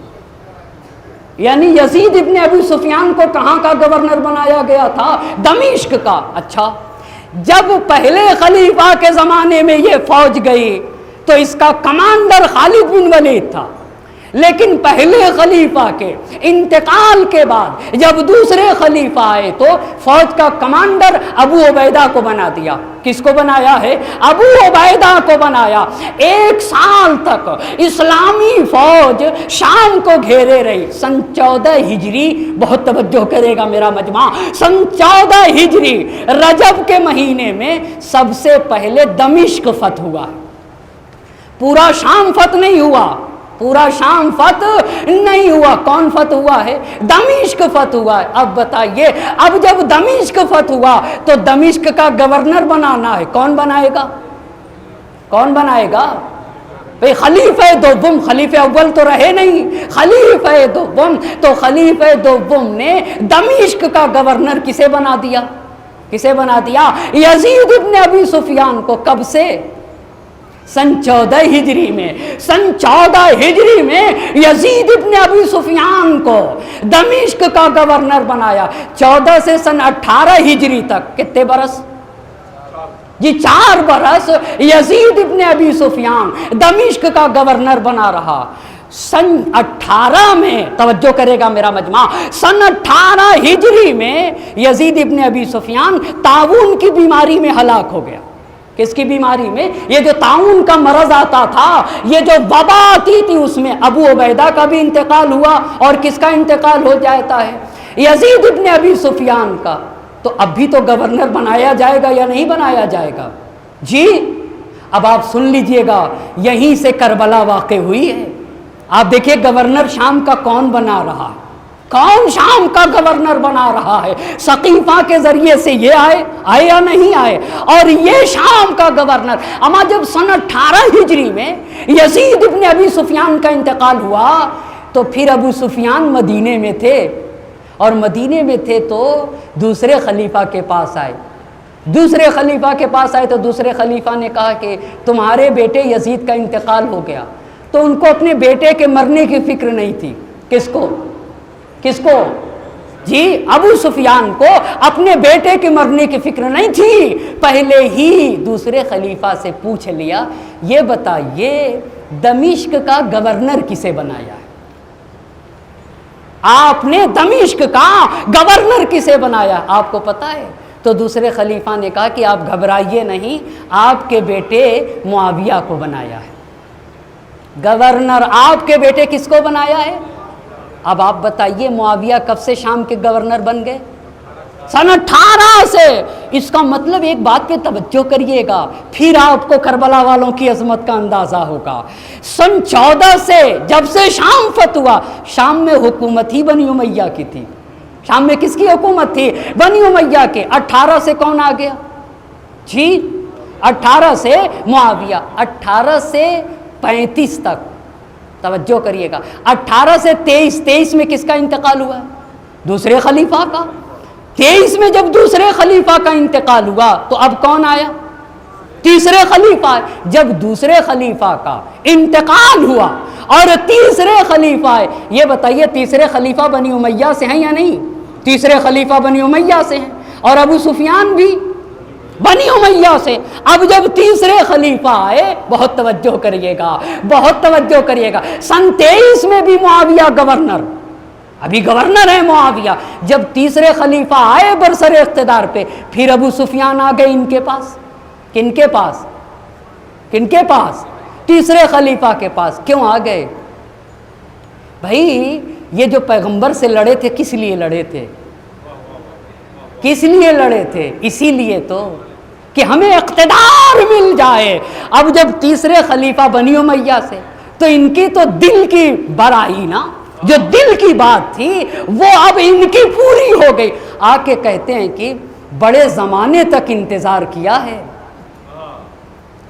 یعنی یزید ابن ابی سفیان کو کہاں کا گورنر بنایا گیا تھا؟ دمشق کا. اچھا جب پہلے خلیفہ کے زمانے میں یہ فوج گئی تو اس کا کمانڈر خالد بن ولید تھا. لیکن پہلے خلیفہ کے انتقال کے بعد جب دوسرے خلیفہ آئے تو فوج کا کمانڈر ابو عبیدہ کو بنا دیا. کس کو بنایا ہے؟ ابو عبیدہ کو بنایا. 1 سال تک اسلامی فوج شام کو گھیرے رہی. سن 14 ہجری، بہت توجہ کرے گا میرا مجمع، سن 14 ہجری رجب کے مہینے میں سب سے پہلے دمشق فتح ہوا. پورا شام فتح نہیں ہوا. پورا شام فتح نہیں ہوا. کون فتح ہوا ہے؟ دمشق فتح ہوا ہے. اب بتائیے اب جب دمشق فتح ہوا تو دمشق کا گورنر بنانا ہے. کون بنائے گا؟ کون بنائے گا؟ بھئی خلیفہ دوم. خلیفہ اول تو رہے نہیں، خلیفہ دوم. تو خلیفہ دوم نے دمشق کا گورنر کسے بنا دیا؟ کسے بنا دیا؟ یزید ابن ابی سفیان کو. کب سے؟ سن 14 ہجری میں. سن 14 ہجری میں یزید ابن ابی سفیان کو دمشق کا گورنر بنایا. 14 سے سن 18 ہجری تک کتنے برس؟ جی 4 برس یزید ابن ابی سفیان دمشق کا گورنر بنا رہا. سن 18 میں توجہ کرے گا میرا مجمع، سن 18 ہجری میں یزید ابن ابی سفیان طاعون کی بیماری میں ہلاک ہو گیا. کس کی بیماری میں؟ یہ جو طاعون کا مرض آتا تھا، یہ جو وبا آتی تھی، اس میں ابو عبیدہ کا بھی انتقال ہوا. اور کس کا انتقال ہو جاتا ہے؟ یزید ابن ابی سفیان کا. تو اب بھی تو گورنر بنایا جائے گا یا نہیں بنایا جائے گا؟ جی اب آپ سن لیجئے گا، یہیں سے کربلا واقع ہوئی ہے. آپ دیکھیے گورنر شام کا کون بنا رہا ہے. کون شام کا گورنر بنا رہا ہے؟ سقیفہ کے ذریعے سے یہ آئے یا نہیں آئے؟ اور یہ شام کا گورنر. اما جب سن 18 ہجری میں یزید ابن ابی سفیان کا انتقال ہوا تو پھر ابو سفیان مدینے میں تھے. اور مدینے میں تھے تو دوسرے خلیفہ کے پاس آئے. دوسرے خلیفہ کے پاس آئے تو دوسرے خلیفہ نے کہا کہ تمہارے بیٹے یزید کا انتقال ہو گیا. تو ان کو اپنے بیٹے کے مرنے کی فکر نہیں تھی. کس کو جی ابو سفیان کو اپنے بیٹے کے مرنے کی فکر نہیں تھی. پہلے ہی دوسرے خلیفہ سے پوچھ لیا یہ بتائیے دمشق کا گورنر کسے بنایا ہے؟ آپ نے دمشق کا گورنر کسے بنایا آپ کو پتا ہے؟ تو دوسرے خلیفہ نے کہا کہ آپ گھبرائیے نہیں, آپ کے بیٹے معاویہ کو بنایا ہے گورنر. آپ کے بیٹے کس کو بنایا ہے؟ اب آپ بتائیے معاویہ کب سے شام کے گورنر بن گئے؟ سن 18 سے. اس کا مطلب ایک بات پہ توجہ کریے گا, پھر آپ کو کربلا والوں کی عظمت کا اندازہ ہوگا. سن 14 سے جب سے شام فتح ہوا, شام میں حکومت ہی بنی امیہ کی تھی. شام میں کس کی حکومت تھی؟ بنی امیہ کے. 18 سے کون آ گیا جی؟ 18 سے معاویہ. 18 سے 35 تک توجہ کریے گا. 18 سے 23 میں کس کا انتقال ہوا؟ دوسرے خلیفہ کا. 23 میں جب دوسرے خلیفہ کا انتقال ہوا تو اب کون آیا؟ تیسرے خلیفہ. جب دوسرے خلیفہ کا انتقال ہوا اور تیسرے خلیفہ آئے, یہ بتائیے تیسرے خلیفہ بنی امیہ سے ہیں یا نہیں؟ تیسرے خلیفہ بنی امیہ سے ہیں, اور ابو سفیان بھی بنی امیہ سے. اب جب تیسرے خلیفہ آئے, بہت توجہ کریے گا, بہت توجہ کریے گا, سن 23 میں بھی معاویہ گورنر, ابھی گورنر ہے معاویہ. جب تیسرے خلیفہ آئے برسر اقتدار پہ, پھر ابو سفیان آ گئے ان کے پاس. کن کے پاس؟ کن کے پاس؟ تیسرے خلیفہ کے پاس. کیوں آ گئے بھائی؟ یہ جو پیغمبر سے لڑے تھے کس لیے لڑے تھے؟ کس لیے لڑے تھے؟ اسی لیے تو کہ ہمیں اقتدار مل جائے. اب جب تیسرے خلیفہ بنی امیہ سے, تو ان کی تو دل کی برائی نا, جو دل کی بات تھی وہ اب ان کی پوری ہو گئی. آ کے کہتے ہیں کہ بڑے زمانے تک انتظار کیا ہے.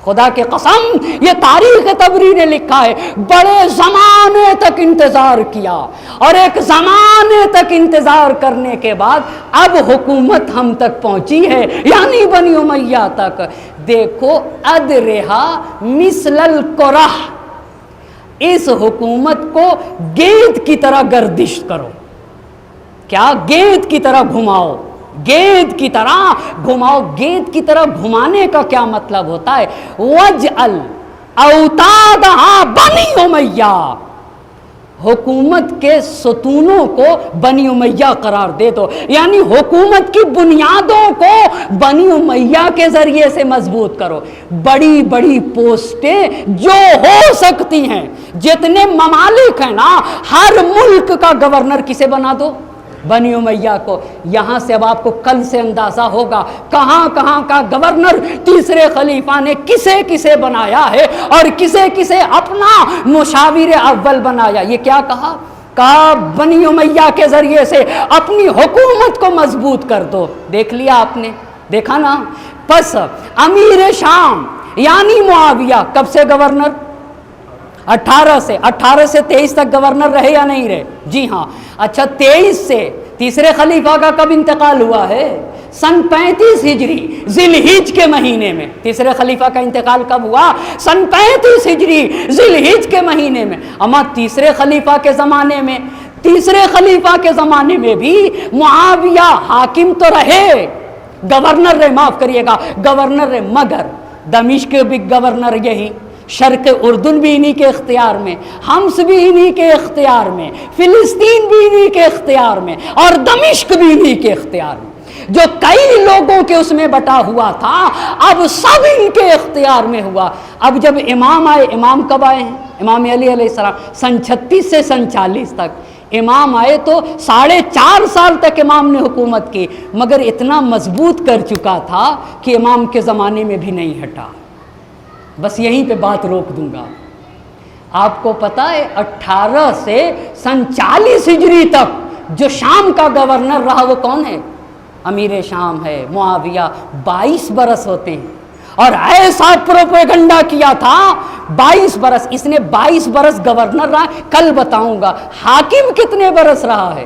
خدا کے قسم یہ تاریخ تبری نے لکھا ہے, بڑے زمانے تک انتظار کیا, اور ایک زمانے تک انتظار کرنے کے بعد اب حکومت ہم تک پہنچی ہے, یعنی بنی امیہ تک. دیکھو ادرہا مثل القرہ, اس حکومت کو گیند کی طرح گردش کرو. کیا؟ گیند کی طرح گھماؤ, گیند کی طرح گھماؤ. گیند کی طرح گھمانے کا کیا مطلب ہوتا ہے؟ وجعل اوتادہا بنی امیہ, حکومت کے ستونوں کو بنی امیہ قرار دے دو, یعنی حکومت کی بنیادوں کو بنی امیہ کے ذریعے سے مضبوط کرو. بڑی بڑی پوسٹیں جو ہو سکتی ہیں, جتنے ممالک ہیں نا, ہر ملک کا گورنر کسے بنا دو؟ بنی امیہ کو. یہاں سے اب آپ کو کل سے اندازہ ہوگا کہاں کہاں کا گورنر تیسرے خلیفہ نے کسے کسے بنایا ہے, اور کسے کسے اپنا مشاور اول بنایا. یہ کیا کہا بنی امیہ کے ذریعے سے اپنی حکومت کو مضبوط کر دو. دیکھ لیا آپ نے, دیکھا نا. پس امیر شام یعنی معاویہ کب سے گورنر؟ 18 سے 23 تک گورنر رہے یا نہیں رہے؟ جی ہاں. اچھا 23 سے تیسرے خلیفہ کا کب انتقال ہوا ہے؟ سن 35 ہجری ذی الحج کے مہینے میں. تیسرے خلیفہ کا انتقال کب ہوا؟ سن 35 ہجری ذی الحج کے مہینے میں. اما تیسرے خلیفہ کے زمانے میں, تیسرے خلیفہ کے زمانے میں بھی معاویہ حاکم تو رہے, گورنر رہے, معاف کریے گا گورنر رہے, مگر دمشق بھی گورنر یہی, شرق اردن بھی انہی کے اختیار میں, حمص بھی انہی کے اختیار میں, فلسطین بھی انہی کے اختیار میں, اور دمشق بھی انہی کے اختیار میں. جو کئی لوگوں کے اس میں بٹا ہوا تھا اب سب ان کے اختیار میں ہوا. اب جب امام آئے, امام کب آئے ہیں؟ امام علی علیہ السلام سن 36 سے سن 40 تک امام آئے, تو 4.5 سال تک امام نے حکومت کی, مگر اتنا مضبوط کر چکا تھا کہ امام کے زمانے میں بھی نہیں ہٹا. بس یہیں پہ بات روک دوں گا. آپ کو پتا ہے 18 سے سن 40 ہجری تک جو شام کا گورنر رہا وہ کون ہے؟ امیر شام ہے معاویہ. 22 برس ہوتے ہیں, اور ایسا پروپیگنڈا کیا تھا. 22 برس اس نے 22 برس گورنر رہا. کل بتاؤں گا حاکم کتنے برس رہا ہے.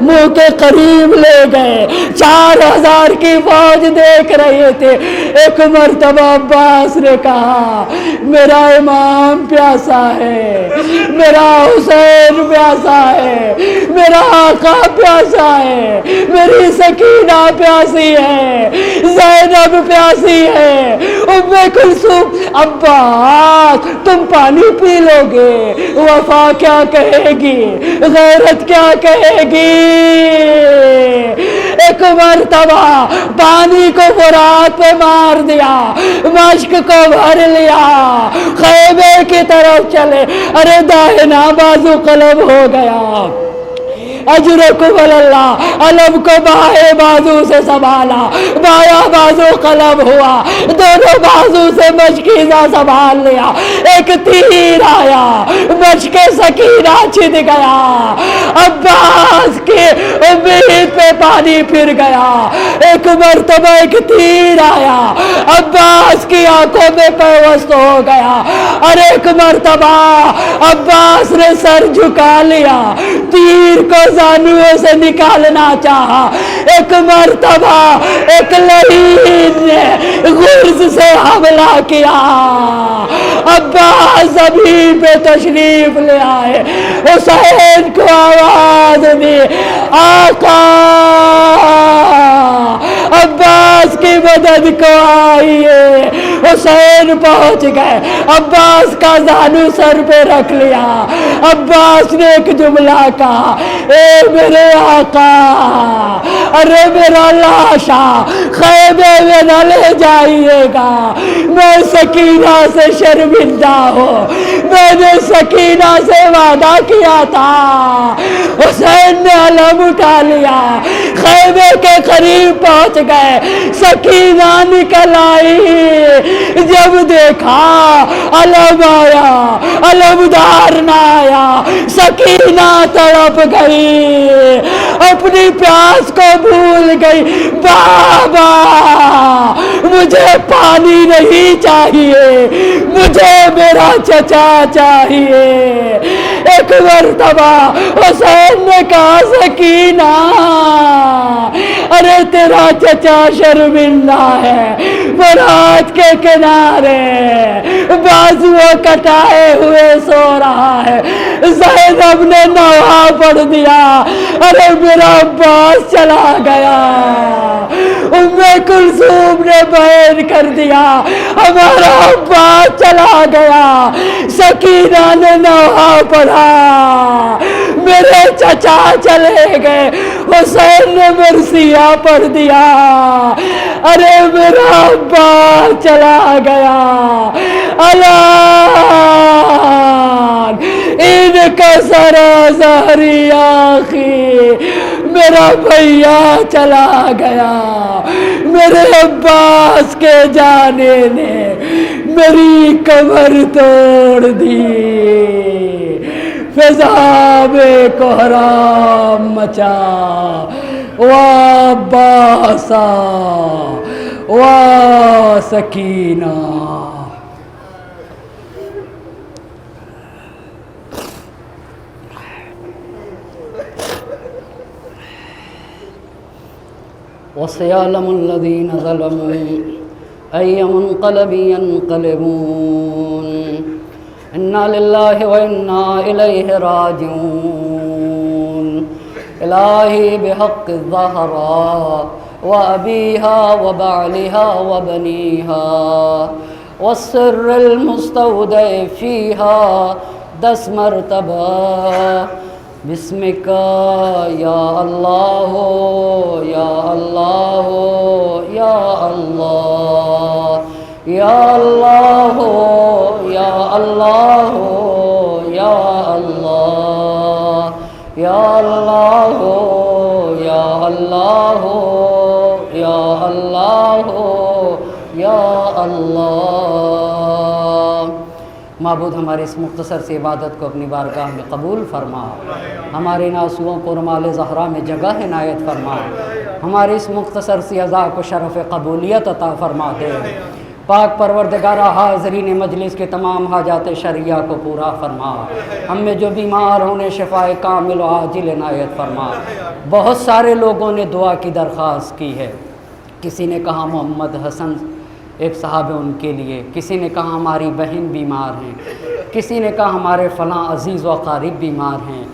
منہ کے قریب لے گئے. 4000 کی فوج دیکھ رہے تھے. ایک مرتبہ عباس نے کہا میرا امام پیاسا ہے, میرا حسین پیاسا ہے, میرا آقا پیاسا ہے, میری سکینہ پیاسی ہے, زینب پیاسی ہے, ام کلثوم. عباس تم پانی پی لو گے, وفا کیا کہے گی, غیرت کیا کہے گی. ایک مرتبہ پانی کو فرات پہ مار دیا, مشک کو بھر لیا, خیمے کی طرف چلے. ارے داہنا بازو قلب ہو گیا. اجرکم اللہ, علم کو بائیں بازو سے سنبھالا, بایاں بازو قلم ہوا, دونوں بازو سے مشکیزہ سنبھال لیا. ایک تیر آیا, مشک سکینہ چھن گیا, عباس کی امید پہ پانی پھر گیا. ایک مرتبہ ایک تیر آیا, عباس کی آنکھوں میں پیوست ہو گیا. اور ایک مرتبہ عباس نے سر جھکا لیا, تیر کو زانووں سے نکالنا چاہا. ایک مرتبہ ایک لعین نے غرز سے حملہ کیا. عباس زمین پہ تشریف لے آئے. حسین کو آواز دی, آقا. عباس کی مدد کو آئیے. حسین پہنچ گئے, عباس کا زانو سر پہ رکھ لیا. عباس نے ایک جملہ کہا, اے میرے آقا, ارے میرا لاشا خیمے میں نہ لے جائیے گا, میں سکینہ سے شرمندہ ہوں, میں نے سکینہ سے وعدہ کیا تھا. حسین نے علم اٹھا لیا, خیمے کے قریب پہنچ گئے. سکینہ نکل آئی, جب دیکھا علم آیا, علمدار نہ آیا. سکینہ تڑپ گئی, اپنی پیاس کو بھول گئی. بابا مجھے پانی نہیں چاہیے, مجھے میرا چچا چاہیے. ایک مرتبہ حسین نے کہا سکینہ, ارے تیرا چچا شرمندہ ہے, فرات کے کنارے بازو کٹائے ہوئے سو رہا ہے. زینب نے نوحہ پڑھ دیا, ارے میرا عباس چلا گیا. ام کلثوم نے بیان کر دیا, ہمارا عباس چلا گیا. سکینہ نے نوحہ پڑھا, میرے چچا چلے گئے. حسین نے مرثیہ پڑھ دیا, ارے میرا عباس چلا گیا. اللہ ان کا سرا ظہری آخی, میرا بھیا چلا گیا. میرے عباس کے جانے نے میری کمر توڑ دی. فضا میں کوہرام مچا, وا عباسا وا سکینہ. وَسَيَعْلَمُ الَّذِينَ ظَلَمُوا أَيَّ مُنقَلَبٍ يَنقَلِبُونَ. إِنَّا لِلَّهِ وَإِنَّا إِلَيْهِ رَاجِعُونَ. إِلَٰهِي بِحَقِّ الزَّهْرَاءِ وَأَبِيهَا وَبَعْلِهَا وَبَنِيهَا وَالسِّرِّ الْمُسْتَوْدَعِ فِيهَا 10 مرتبہ. بسمکا یا اللہ یا اللہ یا اللہ یا اللہ یا اللہ یا اللہ یا اللہ یا اللہ یا اللہ یا اللہ. معبود ہماری اس مختصر سی عبادت کو اپنی بارگاہ میں قبول فرما. ہمارے ان آنسوؤں کو رمال زہرا میں جگہ عنایت فرما. ہماری اس مختصر سی عزا کو شرف قبولیت عطا فرما دے. پاک پروردگارہ حاضرین مجلس کے تمام حاجات شرعیہ کو پورا فرما، ہم میں جو بیمار ہونے شفائے کامل و عاجل عنایت فرما۔ بہت سارے لوگوں نے دعا کی درخواست کی ہے، کسی نے کہا محمد حسن ایک صاحب ان کے لیے، کسی نے کہا ہماری بہن بیمار ہیں، کسی نے کہا ہمارے فلاں عزیز و اقارب بیمار ہیں۔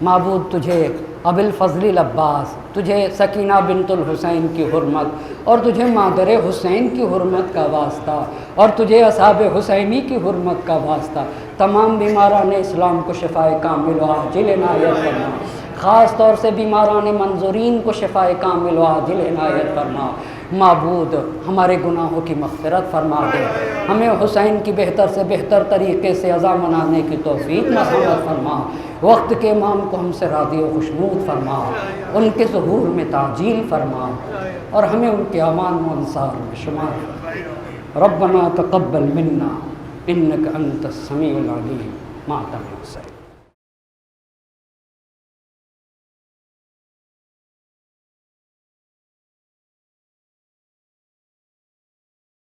معبود تجھے ابو الفضل العباس، تجھے سکینہ بنت الحسین کی حرمت اور تجھے مادر حسین کی حرمت کا واسطہ اور تجھے اصحاب حسینی کی حرمت کا واسطہ تمام بیماران اسلام کو شفائے کامل و عاجل عنایت فرما، خاص طور سے بیماران منظورین کو شفائے کامل و عاجل عنایت فرما۔ معبود ہمارے گناہوں کی مغفرت فرما دے، ہمیں حسین کی بہتر سے بہتر طریقے سے عزا منانے کی توفیق نصیب فرما، وقت کے امام کو ہم سے راضی و خوشنود فرما، ان کے ظہور میں تعجیل فرما اور ہمیں ان کے امان و انصار میں شمار فرما۔ ربنا تقبل منا انک انت السمیع العلیم۔ ماتم حسین۔